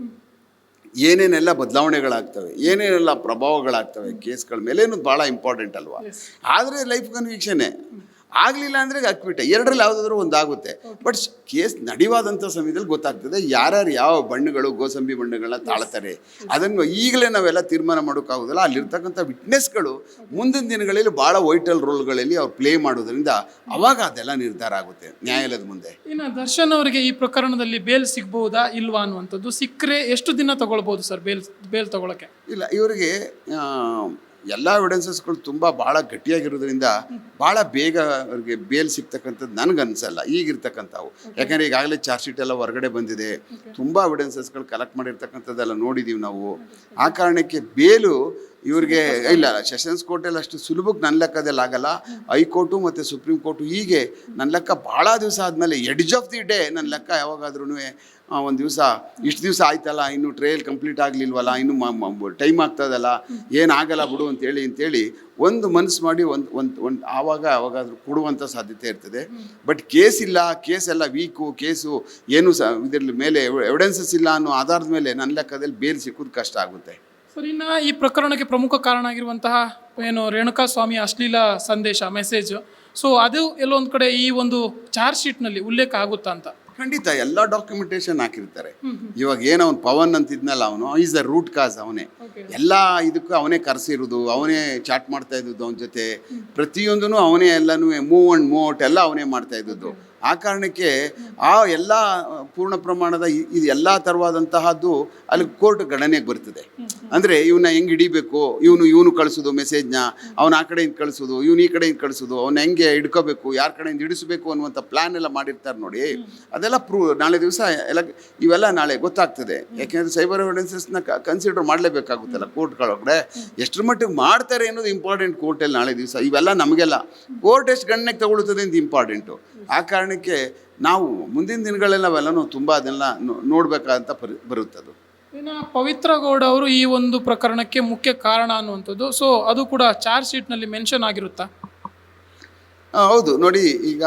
ಏನೇನೆಲ್ಲ ಬದಲಾವಣೆಗಳಾಗ್ತವೆ, ಏನೇನೆಲ್ಲ ಪ್ರಭಾವಗಳಾಗ್ತವೆ ಕೇಸ್ಗಳ ಮೇಲೆ ಅನ್ನೋದು ಭಾಳ ಇಂಪಾರ್ಟೆಂಟ್ ಅಲ್ವಾ. ಆದರೆ ಲೈಫ್ ಕನ್ವಿಕ್ಷನ್ನೇ ಆಗಲಿಲ್ಲ ಅಂದರೆ ಅಕ್ವಿಟ್, ಎರಡರಲ್ಲಿ ಯಾವುದಾದ್ರೂ ಒಂದಾಗುತ್ತೆ. ಬಟ್ ಕೇಸ್ ನಡೆಯುವಾದಂಥ ಸಮಯದಲ್ಲಿ ಗೊತ್ತಾಗ್ತದೆ ಯಾರ್ಯಾರು ಯಾವ ಬಣ್ಣಗಳು, ಗೋಸಂಬಿ ಬಣ್ಣಗಳನ್ನ ತಾಳ್ತಾರೆ. ಅದನ್ನು ಈಗಲೇ ನಾವೆಲ್ಲ ತೀರ್ಮಾನ ಮಾಡೋಕ್ಕಾಗೋದಿಲ್ಲ. ಅಲ್ಲಿರ್ತಕ್ಕಂಥ ವಿಟ್ನೆಸ್ಗಳು ಮುಂದಿನ ದಿನಗಳಲ್ಲಿ ಭಾಳ ವೈಟಲ್ ರೋಲ್ಗಳಲ್ಲಿ ಅವ್ರು ಪ್ಲೇ ಮಾಡೋದ್ರಿಂದ ಅವಾಗ ಅದೆಲ್ಲ ನಿರ್ಧಾರ ಆಗುತ್ತೆ ನ್ಯಾಯಾಲಯದ ಮುಂದೆ. ಇನ್ನು ದರ್ಶನ್ ಅವರಿಗೆ ಈ ಪ್ರಕರಣದಲ್ಲಿ ಬೇಲ್ ಸಿಗ್ಬಹುದಾ ಇಲ್ವಾ ಅನ್ನುವಂಥದ್ದು, ಸಿಕ್ಕರೆ ಎಷ್ಟು ದಿನ ತಗೊಳ್ಬೋದು ಸರ್ ಬೇಲ್ ತಗೊಳ್ಳೋಕ್ಕೆ? ಇಲ್ಲ, ಇವರಿಗೆ ಎಲ್ಲ ಎವಿಡೆನ್ಸಸ್ಗಳು ತುಂಬ ಭಾಳ ಗಟ್ಟಿಯಾಗಿರೋದ್ರಿಂದ ಭಾಳ ಬೇಗ ಅವ್ರಿಗೆ ಬೇಲ್ ಸಿಗ್ತಕ್ಕಂಥದ್ದು ನನಗನ್ಸಲ್ಲ ಈಗಿರ್ತಕ್ಕಂಥವು. ಯಾಕಂದರೆ ಈಗಾಗಲೇ ಚಾರ್ಜ್ ಶೀಟ್ ಎಲ್ಲ ಹೊರಗಡೆ ಬಂದಿದೆ, ತುಂಬ ಎವಿಡೆನ್ಸಸ್ಗಳು ಕಲೆಕ್ಟ್ ಮಾಡಿರ್ತಕ್ಕಂಥದ್ದೆಲ್ಲ ನೋಡಿದ್ದೀವಿ ನಾವು. ಆ ಕಾರಣಕ್ಕೆ ಬೇಲು ಇವ್ರಿಗೆ ಇಲ್ಲ. ಸೆಷನ್ಸ್ ಕೋರ್ಟಲ್ಲಿ ಅಷ್ಟು ಸುಲಭಕ್ಕೆ ನನ್ನ ಲೆಕ್ಕದಲ್ಲಿ ಆಗಲ್ಲ. ಹೈಕೋರ್ಟು ಮತ್ತು ಸುಪ್ರೀಂ ಕೋರ್ಟು ಹೀಗೆ ನನ್ನ ಲೆಕ್ಕ ಭಾಳ ದಿವಸ ಆದಮೇಲೆ ಎಡ್ಜ್ ಆಫ್ ದಿ ಡೇ ನನ್ನ ಲೆಕ್ಕ ಯಾವಾಗಾದ್ರೂ ಒಂದು ದಿವಸ ಇಷ್ಟು ದಿವಸ ಆಯ್ತಲ್ಲ, ಇನ್ನು ಟ್ರಯಲ್ ಕಂಪ್ಲೀಟ್ ಆಗಲಿಲ್ವಲ್ಲ, ಇನ್ನು ಟೈಮ್ ಆಗ್ತದಲ್ಲ, ಏನಾಗಲ್ಲ ಬಿಡು ಅಂತೇಳಿ ಒಂದು ಮನಸ್ಸು ಮಾಡಿ ಒಂದು ಆವಾಗಾದ್ರೂ ಕೊಡುವಂಥ ಸಾಧ್ಯತೆ ಇರ್ತದೆ. ಬಟ್ ಕೇಸ್ ಇಲ್ಲ, ಕೇಸೆಲ್ಲ ವೀಕು, ಕೇಸು ಏನು ಇದರ ಮೇಲೆ ಎವಿಡೆನ್ಸಸ್ ಇಲ್ಲ ಅನ್ನೋ ಆಧಾರದ ಮೇಲೆ ನನ್ನ ಲೆಕ್ಕದಲ್ಲಿ ಬೇಲ್ ಸಿಕ್ಕೋದು ಕಷ್ಟ ಆಗುತ್ತೆ. ಸರ್, ಇನ್ನು ಈ ಪ್ರಕರಣಕ್ಕೆ ಪ್ರಮುಖ ಕಾರಣ ಆಗಿರುವಂತಹ ಏನು ರೇಣುಕಾ ಸ್ವಾಮಿ ಅಶ್ಲೀಲ ಸಂದೇಶ ಮೆಸೇಜ್, ಸೊ ಅದು ಎಲ್ಲೊಂದು ಕಡೆ ಈ ಒಂದು ಚಾರ್ಜ್ ಶೀಟ್ನಲ್ಲಿ ಉಲ್ಲೇಖ ಆಗುತ್ತಾ ಅಂತ? ಖಂಡಿತ ಎಲ್ಲ ಡಾಕ್ಯುಮೆಂಟೇಶನ್ ಹಾಕಿರ್ತಾರೆ. ಇವಾಗ ಏನು ಅವ್ನು ಪವನ್ ಅಂತಿದ್ನಲ್ಲ, ಅವನು ಈಸ್ ದ ರೂಟ್ ಕಾಸ್, ಅವನೇ ಎಲ್ಲ ಇದಕ್ಕೂ ಅವನೇ ಕರೆಸಿರೋದು, ಅವನೇ ಚಾಟ್ ಮಾಡ್ತಾ ಇದ್ದದ್ದು ಅವನ ಜೊತೆ, ಪ್ರತಿಯೊಂದೂ ಅವನೇ ಎಲ್ಲನೂ ಮೂವ್ ಅಂಡ್ ಮೂವ್ ಔಟ್ ಎಲ್ಲ ಅವನೇ ಮಾಡ್ತಾ ಇದ್ದದ್ದು. ಆ ಕಾರಣಕ್ಕೆ ಆ ಎಲ್ಲ ಪೂರ್ಣ ಪ್ರಮಾಣದ ಇದು ಎಲ್ಲ ಥರವಾದಂತಹದ್ದು ಅಲ್ಲಿ ಕೋರ್ಟ್ ಗಣನೆಗೆ ಬರ್ತದೆ. ಅಂದರೆ ಇವನ್ನ ಹೆಂಗೆ ಹಿಡಿಬೇಕು, ಇವನು ಕಳಿಸೋದು ಮೆಸೇಜ್ನ, ಅವನು ಆ ಕಡೆಯಿಂದ ಕಳಿಸೋದು, ಇವನು ಈ ಕಡೆಯಿಂದ ಕಳಿಸೋದು, ಅವ್ನು ಹೆಂಗೆ ಹಿಡ್ಕೋಬೇಕು, ಯಾರ ಕಡೆಯಿಂದ ಹಿಡಿಸ್ಬೇಕು ಅನ್ನುವಂಥ ಪ್ಲ್ಯಾನ್ ಎಲ್ಲ ಮಾಡಿರ್ತಾರೆ ನೋಡಿ. ಅದೆಲ್ಲ ನಾಳೆ ದಿವಸ ಎಲ್ಲ ಇವೆಲ್ಲ ನಾಳೆ ಗೊತ್ತಾಗ್ತದೆ. ಯಾಕೆಂದರೆ ಸೈಬರ್ ಎವಿಡೆನ್ಸಸ್ನ ಕನ್ಸಿಡರ್ ಮಾಡಲೇಬೇಕಾಗುತ್ತಲ್ಲ ಕೋರ್ಟ್ಗಳೊಳಗಡೆ. ಎಷ್ಟರ ಮಟ್ಟಿಗೆ ಮಾಡ್ತಾರೆ ಅನ್ನೋದು ಇಂಪಾರ್ಟೆಂಟ್ ಕೋರ್ಟಲ್ಲಿ ನಾಳೆ ದಿವಸ. ಇವೆಲ್ಲ ನಮಗೆಲ್ಲ ಕೋರ್ಟ್ ಎಷ್ಟು ಗಣನೆಗೆ ತಗೊಳ್ತದೆ ಅಂತ ಇಂಪಾರ್ಟೆಂಟು. ಆ ಕಾರಣಕ್ಕೆ ನಾವು ಮುಂದಿನ ದಿನಗಳೆಲ್ಲ ಅವೆಲ್ಲನೂ ತುಂಬ ಅದೆಲ್ಲ ನೋಡಬೇಕಾದಂಥ ಬರುತ್ತದು. ಇನ್ನು ಪವಿತ್ರ ಗೌಡ ಅವರು ಈ ಒಂದು ಪ್ರಕರಣಕ್ಕೆ ಮುಖ್ಯ ಕಾರಣ ಅನ್ನುವಂಥದ್ದು, ಸೊ ಅದು ಕೂಡ ಚಾರ್ಜ್ ಶೀಟ್ನಲ್ಲಿ ಮೆನ್ಷನ್ ಆಗಿರುತ್ತಾ? ಹೌದು ನೋಡಿ, ಈಗ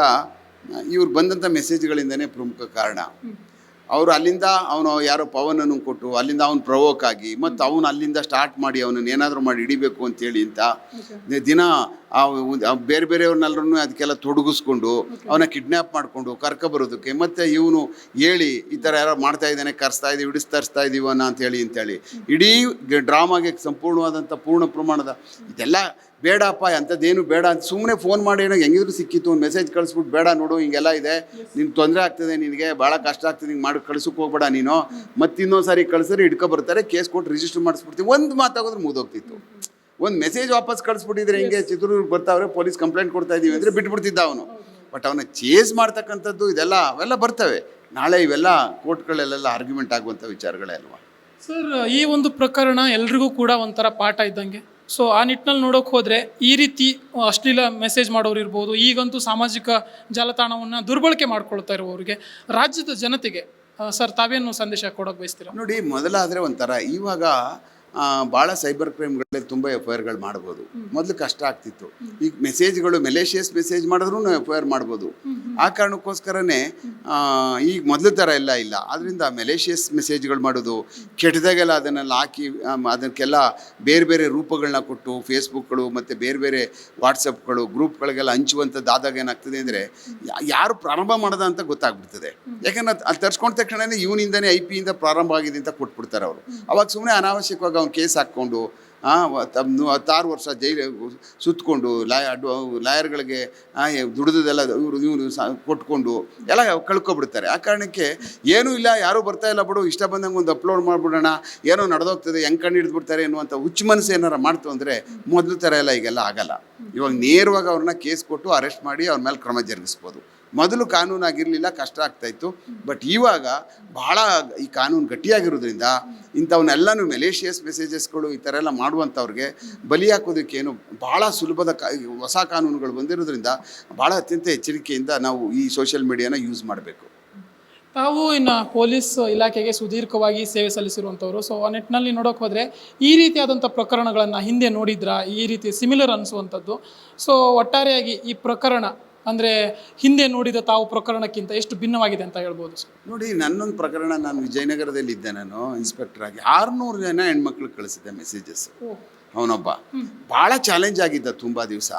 ಇವ್ರು ಬಂದಂಥ ಮೆಸೇಜ್ಗಳಿಂದನೇ ಪ್ರಮುಖ ಕಾರಣ. ಅವರು ಅಲ್ಲಿಂದ ಅವನು ಯಾರೋ ಪವನನ್ನು ಕೊಟ್ಟು ಅಲ್ಲಿಂದ ಅವನು ಪ್ರವೋಕ್ ಆಗಿ ಮತ್ತು ಅವನು ಅಲ್ಲಿಂದ ಸ್ಟಾರ್ಟ್ ಮಾಡಿ ಅವನನ್ನು ಏನಾದರೂ ಮಾಡಿ ಹಿಡಿಬೇಕು ಅಂತೇಳಿ ಅಂತ ದಿನ ಬೇರೆ ಬೇರೆಯವ್ರನ್ನೆಲ್ಲರೂ ಅದಕ್ಕೆಲ್ಲ ತೊಡಗಿಸ್ಕೊಂಡು ಅವನ ಕಿಡ್ನ್ಯಾಪ್ ಮಾಡಿಕೊಂಡು ಕರ್ಕೊಬರೋದಕ್ಕೆ, ಮತ್ತು ಇವನು ಹೇಳಿ ಈ ಥರ ಯಾರೋ ಮಾಡ್ತಾ ಇದ್ದಾನೆ, ಕರೆಸ್ತಾ ಇದ್ದೀವಿ, ತರಿಸ್ತಾ ಇದ್ದೀವನ್ನ ಅಂತೇಳಿ ಇಡೀ ಡ್ರಾಮಾಗೆ ಸಂಪೂರ್ಣವಾದಂಥ ಪೂರ್ಣ ಪ್ರಮಾಣದ ಇದೆಲ್ಲ ಬೇಡಪ್ಪ, ಅಂಥದ್ದೇನು ಬೇಡ ಅಂತ ಸುಮ್ಮನೆ ಫೋನ್ ಮಾಡಿ ಏನೋ ಹೆಂಗಿದ್ರು ಸಿಕ್ಕಿತ್ತು ಒಂದು ಮೆಸೇಜ್ ಕಳಿಸ್ಬಿಟ್ಟು, ಬೇಡ ನೋಡು ಹಿಂಗೆಲ್ಲ ಇದೆ, ನಿನ್ಗೆ ತೊಂದರೆ ಆಗ್ತದೆ, ನಿನಗೆ ಭಾಳ ಕಷ್ಟ ಆಗ್ತದೆ, ಹಿಂಗೆ ಮಾಡಿ ಕಳ್ಸೋಕೆ ಹೋಗ್ಬೇಡ ನೀನು, ಮತ್ತು ಇನ್ನೊಂದು ಸಾರಿ ಕಳಿಸಿದ್ರೆ ಬರ್ತಾರೆ, ಕೇಸ್ ಕೊಟ್ಟು ರಿಜಿಸ್ಟರ್ ಮಾಡಿಸ್ಬಿಡ್ತೀವಿ, ಒಂದು ಮಾತಾಗೋದ್ರೆ ಮುಗಿದೋಗ್ತಿತ್ತು. ಒಂದು ಮೆಸೇಜ್ ವಾಪಸ್ ಕಳಿಸ್ಬಿಟ್ಟಿದ್ರೆ ಹಿಂಗೆ ಚಿತ್ರದುರ್ಗ ಬರ್ತಾವ್ರೆ, ಪೊಲೀಸ್ ಕಂಪ್ಲೇಂಟ್ ಕೊಡ್ತಾ ಇದ್ದೀವಿ ಅಂದರೆ ಬಿಟ್ಬಿಡ್ತಿದ್ದ ಅವನು. ಬಟ್ ಅವನ ಚೇಸ್ ಮಾಡ್ತಕ್ಕಂಥದ್ದು ಇದೆಲ್ಲ ಅವೆಲ್ಲ ಬರ್ತವೆ. ನಾಳೆ ಇವೆಲ್ಲ ಕೋರ್ಟ್ಗಳಲ್ಲೆಲ್ಲ ಆರ್ಗ್ಯುಮೆಂಟ್ ಆಗುವಂಥ ವಿಚಾರಗಳೇ ಅಲ್ವಾ ಸರ್. ಈ ಒಂದು ಪ್ರಕರಣ ಎಲ್ರಿಗೂ ಕೂಡ ಒಂಥರ ಪಾಠ ಇದ್ದಂಗೆ. ಸೊ ಆ ನಿಟ್ಟಿನಲ್ಲಿ ನೋಡೋಕೆ ಹೋದರೆ ಈ ರೀತಿ ಅಶ್ಲೀಲ ಮೆಸೇಜ್ ಮಾಡೋರು ಇರ್ಬೋದು, ಈಗಂತೂ ಸಾಮಾಜಿಕ ಜಾಲತಾಣವನ್ನು ದುರ್ಬಳಕೆ ಮಾಡ್ಕೊಳ್ತಾ ಇರುವವರಿಗೆ, ರಾಜ್ಯದ ಜನತೆಗೆ ಸರ್ ತಾವೇನು ಸಂದೇಶ ಕೊಡೋಕೆ ಬಯಸ್ತೀರಾ? ನೋಡಿ, ಮೊದಲಾದರೆ ಒಂಥರ, ಇವಾಗ ಭಾಳ ಸೈಬರ್ ಕ್ರೈಮ್ಗಳಲ್ಲಿ ತುಂಬ FIR ಮಾಡ್ಬೋದು. ಮೊದಲು ಕಷ್ಟ ಆಗ್ತಿತ್ತು. ಈಗ ಮೆಸೇಜ್ಗಳು ಮೆಲೇಷಿಯಸ್ ಮೆಸೇಜ್ ಮಾಡಿದ್ರೂ FIR ಮಾಡ್ಬೋದು. ಆ ಕಾರಣಕ್ಕೋಸ್ಕರನೇ ಈಗ ಮೊದಲು ಥರ ಎಲ್ಲ ಇಲ್ಲ. ಆದ್ದರಿಂದ ಮೆಲೇಷಿಯಸ್ ಮೆಸೇಜ್ಗಳು ಮಾಡೋದು, ಕೆಟ್ಟದಾಗೆಲ್ಲ ಅದನ್ನೆಲ್ಲ ಹಾಕಿ ಅದಕ್ಕೆಲ್ಲ ಬೇರೆ ಬೇರೆ ರೂಪಗಳನ್ನ ಕೊಟ್ಟು ಫೇಸ್ಬುಕ್ಗಳು ಮತ್ತು ಬೇರೆ ಬೇರೆ ವಾಟ್ಸಪ್ಗಳು ಗ್ರೂಪ್ಗಳಿಗೆಲ್ಲ ಹಂಚುವಂಥದ್ದು ಆದಾಗ ಏನಾಗ್ತದೆ ಅಂದರೆ ಯಾರು ಪ್ರಾರಂಭ ಮಾಡೋದ ಅಂತ ಗೊತ್ತಾಗ್ಬಿಡ್ತದೆ. ಯಾಕಂದ್ರೆ ಅದು ತರ್ಸ್ಕೊಂಡ ತಕ್ಷಣವೇ ಇವನಿಂದನೇ IP ಇಂದ ಪ್ರಾರಂಭ ಆಗಿದೆ ಅಂತ ಕೊಟ್ಬಿಡ್ತಾರೆ ಅವರು. ಅವಾಗ ಸುಮ್ಮನೆ ಅನಾವಶ್ಯಕವಾಗಿ ಅವ್ನು ಕೇಸ್ ಹಾಕ್ಕೊಂಡು 16 ವರ್ಷ ಜೈಲು ಸುತ್ತಕೊಂಡು ಲಾಯರ್ಗಳಿಗೆ ದುಡಿದೆಲ್ಲ ಇವರು ಕೊಟ್ಕೊಂಡು ಎಲ್ಲ ಕಳ್ಕೊಬಿಡ್ತಾರೆ. ಆ ಕಾರಣಕ್ಕೆ ಏನೂ ಇಲ್ಲ, ಯಾರೂ ಬರ್ತಾಯಿಲ್ಲ ಬಿಡು, ಇಷ್ಟ ಬಂದಂಗೆ ಒಂದು ಅಪ್ಲೋಡ್ ಮಾಡಿಬಿಡೋಣ, ಏನೋ ನಡೆದೋಗ್ತದೆ, ಹೆಂಗೆ ಕಂಡು ಹಿಡಿದ್ಬಿಡ್ತಾರೆ ಅನ್ನುವಂಥ ಹುಚ್ಚು ಮನಸ್ಸು ಏನಾರು ಮಾಡ್ತು ಅಂದರೆ ಮೊದಲು ಥರ ಎಲ್ಲ ಈಗೆಲ್ಲ ಆಗಲ್ಲ. ಇವಾಗ ನೇರವಾಗಿ ಅವ್ರನ್ನ ಕೇಸ್ ಕೊಟ್ಟು ಅರೆಸ್ಟ್ ಮಾಡಿ ಅವ್ರ ಮೇಲೆ ಕ್ರಮ ಜರುಗಿಸ್ಬೋದು. ಮೊದಲು ಕಾನೂನಾಗಿರಲಿಲ್ಲ, ಕಷ್ಟ ಆಗ್ತಾಯಿತ್ತು. ಬಟ್ ಇವಾಗ ಭಾಳ ಈ ಕಾನೂನು ಗಟ್ಟಿಯಾಗಿರೋದ್ರಿಂದ ಇಂಥವನ್ನೆಲ್ಲನೂ ಮೆಲೇಷಿಯಸ್ ಮೆಸೇಜಸ್ಗಳು ಈ ಥರ ಎಲ್ಲ ಮಾಡುವಂಥವ್ರಿಗೆ ಬಲಿ ಹಾಕೋದಕ್ಕೇನು ಭಾಳ ಸುಲಭದ ಹೊಸ ಕಾನೂನುಗಳು ಬಂದಿರೋದ್ರಿಂದ ಭಾಳ ಅತ್ಯಂತ ಎಚ್ಚರಿಕೆಯಿಂದ ನಾವು ಈ ಸೋಷಿಯಲ್ ಮೀಡಿಯಾನ ಯೂಸ್ ಮಾಡಬೇಕು. ತಾವು ಇನ್ನು ಪೊಲೀಸ್ ಇಲಾಖೆಗೆ ಸುದೀರ್ಘವಾಗಿ ಸೇವೆ ಸಲ್ಲಿಸಿರುವಂಥವ್ರು. ಸೊ ಆ ನಿಟ್ಟಿನಲ್ಲಿ ನೋಡೋಕೆ ಹೋದರೆ ಈ ರೀತಿಯಾದಂಥ ಪ್ರಕರಣಗಳನ್ನು ಹಿಂದೆ ನೋಡಿದ್ರಾ, ಈ ರೀತಿ ಸಿಮಿಲರ್ ಅನಿಸುವಂಥದ್ದು? ಸೊ ಒಟ್ಟಾರೆಯಾಗಿ ಈ ಪ್ರಕರಣ ಅಂದರೆ ಹಿಂದೆ ನೋಡಿದ ತಾವು ಪ್ರಕರಣಕ್ಕಿಂತ ಎಷ್ಟು ಭಿನ್ನವಾಗಿದೆ ಅಂತ ಹೇಳ್ಬೋದು ಸರ್? ನೋಡಿ, ನನ್ನೊಂದು ಪ್ರಕರಣ, ನಾನು ವಿಜಯನಗರದಲ್ಲಿದ್ದೆ, ನಾನು ಇನ್ಸ್ಪೆಕ್ಟರ್ ಆಗಿ 600 ಜನ ಹೆಣ್ಮಕ್ಳು ಕಳಿಸಿದ್ದೆ ಮೆಸೇಜಸ್. ಅವನೊಬ್ಬ ಭಾಳ ಚಾಲೆಂಜ್ ಆಗಿದ್ದ ತುಂಬ ದಿವಸ.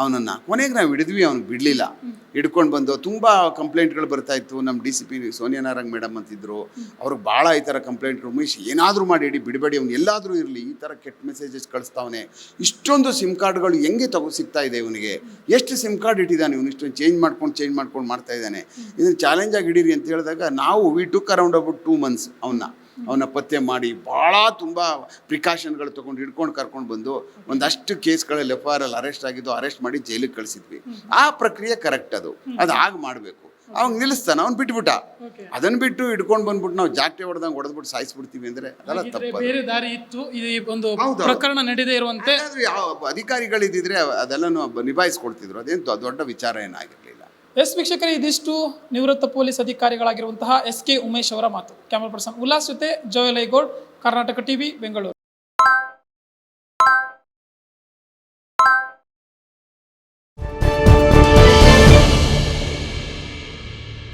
ಅವನನ್ನು ಕೊನೆಗೆ ನಾವು ಹಿಡಿದ್ವಿ, ಅವ್ನಿಗೆ ಬಿಡಲಿಲ್ಲ. ಹಿಡ್ಕೊಂಡು ಬಂದು ತುಂಬ ಕಂಪ್ಲೇಂಟ್ಗಳು ಬರ್ತಾಯಿತ್ತು. ನಮ್ಮ DCP ಸೋನಿಯಾ ನಾರಂಗ್ ಮೇಡಮ್ ಅಂತಿದ್ರು, ಅವ್ರಿಗೆ ಭಾಳ ಈ ಥರ ಕಂಪ್ಲೇಂಟ್ಗಳು, ಉಮೇಶ್ ಏನಾದರೂ ಮಾಡಿ ಬಿಡಬೇಡಿ, ಅವ್ನು ಎಲ್ಲಾದರೂ ಇರಲಿ, ಈ ಥರ ಕೆಟ್ಟ ಮೆಸೇಜಸ್ ಕಳಿಸ್ತಾವನೆ, ಇಷ್ಟೊಂದು ಸಿಮ್ ಕಾರ್ಡ್ಗಳು ಹೆಂಗೆ ಸಿಗ್ತಾ ಇದೆ ಇವನಿಗೆ, ಎಷ್ಟು ಸಿಮ್ ಕಾರ್ಡ್ ಇಟ್ಟಿದ್ದಾನೆ ಇವನು, ಇಷ್ಟೊಂದು ಚೇಂಜ್ ಮಾಡ್ಕೊಂಡು ಮಾಡ್ತಾ ಇದ್ದಾನೆ, ಇದನ್ನು ಚಾಲೆಂಜಾಗಿ ಹಿಡೀರಿ ಅಂತ ಹೇಳಿದಾಗ ನಾವು we took around about 2 months ಅವನ್ನ ಪತ್ತೆ ಮಾಡಿ ಭಾಳ ತುಂಬ ಪ್ರಿಕಾಷನ್ಗಳು ತೊಗೊಂಡು ಹಿಡ್ಕೊಂಡು ಕರ್ಕೊಂಡು ಬಂದು ಒಂದಷ್ಟು ಕೇಸ್ಗಳಲ್ಲಿ FIR ಅರೆಸ್ಟ್ ಆಗಿದ್ದು, ಅರೆಸ್ಟ್ ಮಾಡಿ ಜೈಲಿಗೆ ಕಳಿಸಿದ್ವಿ. ಆ ಪ್ರಕ್ರಿಯೆ ಕರೆಕ್ಟ್, ಅದು ಹಾಗೆ ಮಾಡಬೇಕು. ಅವ್ನು ನಿಲ್ಲಿಸ್ತಾನೆ, ಅವ್ನು ಬಿಟ್ಬಿಟ್ಟ. ಅದನ್ನು ಬಿಟ್ಟು ಹಿಡ್ಕೊಂಡು ಬಂದ್ಬಿಟ್ಟು ನಾವು ಜಾಕ್ಟೆ ಹೊಡೆದ್ಬಿಟ್ಟು ಸಾಯಿಸ್ಬಿಡ್ತೀವಿ ಅಂದರೆ ಅದೆಲ್ಲ ತಪ್ಪು. ಬೇರೆ ದಾರಿ ಇತ್ತು, ಈ ಒಂದು ಪ್ರಕರಣ ನಡೆದೇ ಇರುವಂತೆ ಅಧಿಕಾರಿಗಳಿದ್ದಿದ್ರೆ ಅದೆಲ್ಲನೂ ನಿಭಾಯಿಸ್ಕೊಳ್ತಿದ್ರು, ಅದೇನು ದೊಡ್ಡ ವಿಚಾರ ಏನಾಗಿರಲಿಲ್ಲ. ಎಸ್ ವೀಕ್ಷಕರೇ, ಇದಿಷ್ಟು ನಿವೃತ್ತ ಪೊಲೀಸ್ ಅಧಿಕಾರಿಗಳಾಗಿರುವಂತಹ SK ಉಮೇಶ್ ಅವರ ಮಾತು. ಕ್ಯಾಮರಾ ಪರ್ಸನ್ ಉಲ್ಲಾಸ್ ಜೊತೆ ಜೋಯಲ್ ಐಗೋಡ್, ಕರ್ನಾಟಕ TV, ಬೆಂಗಳೂರು.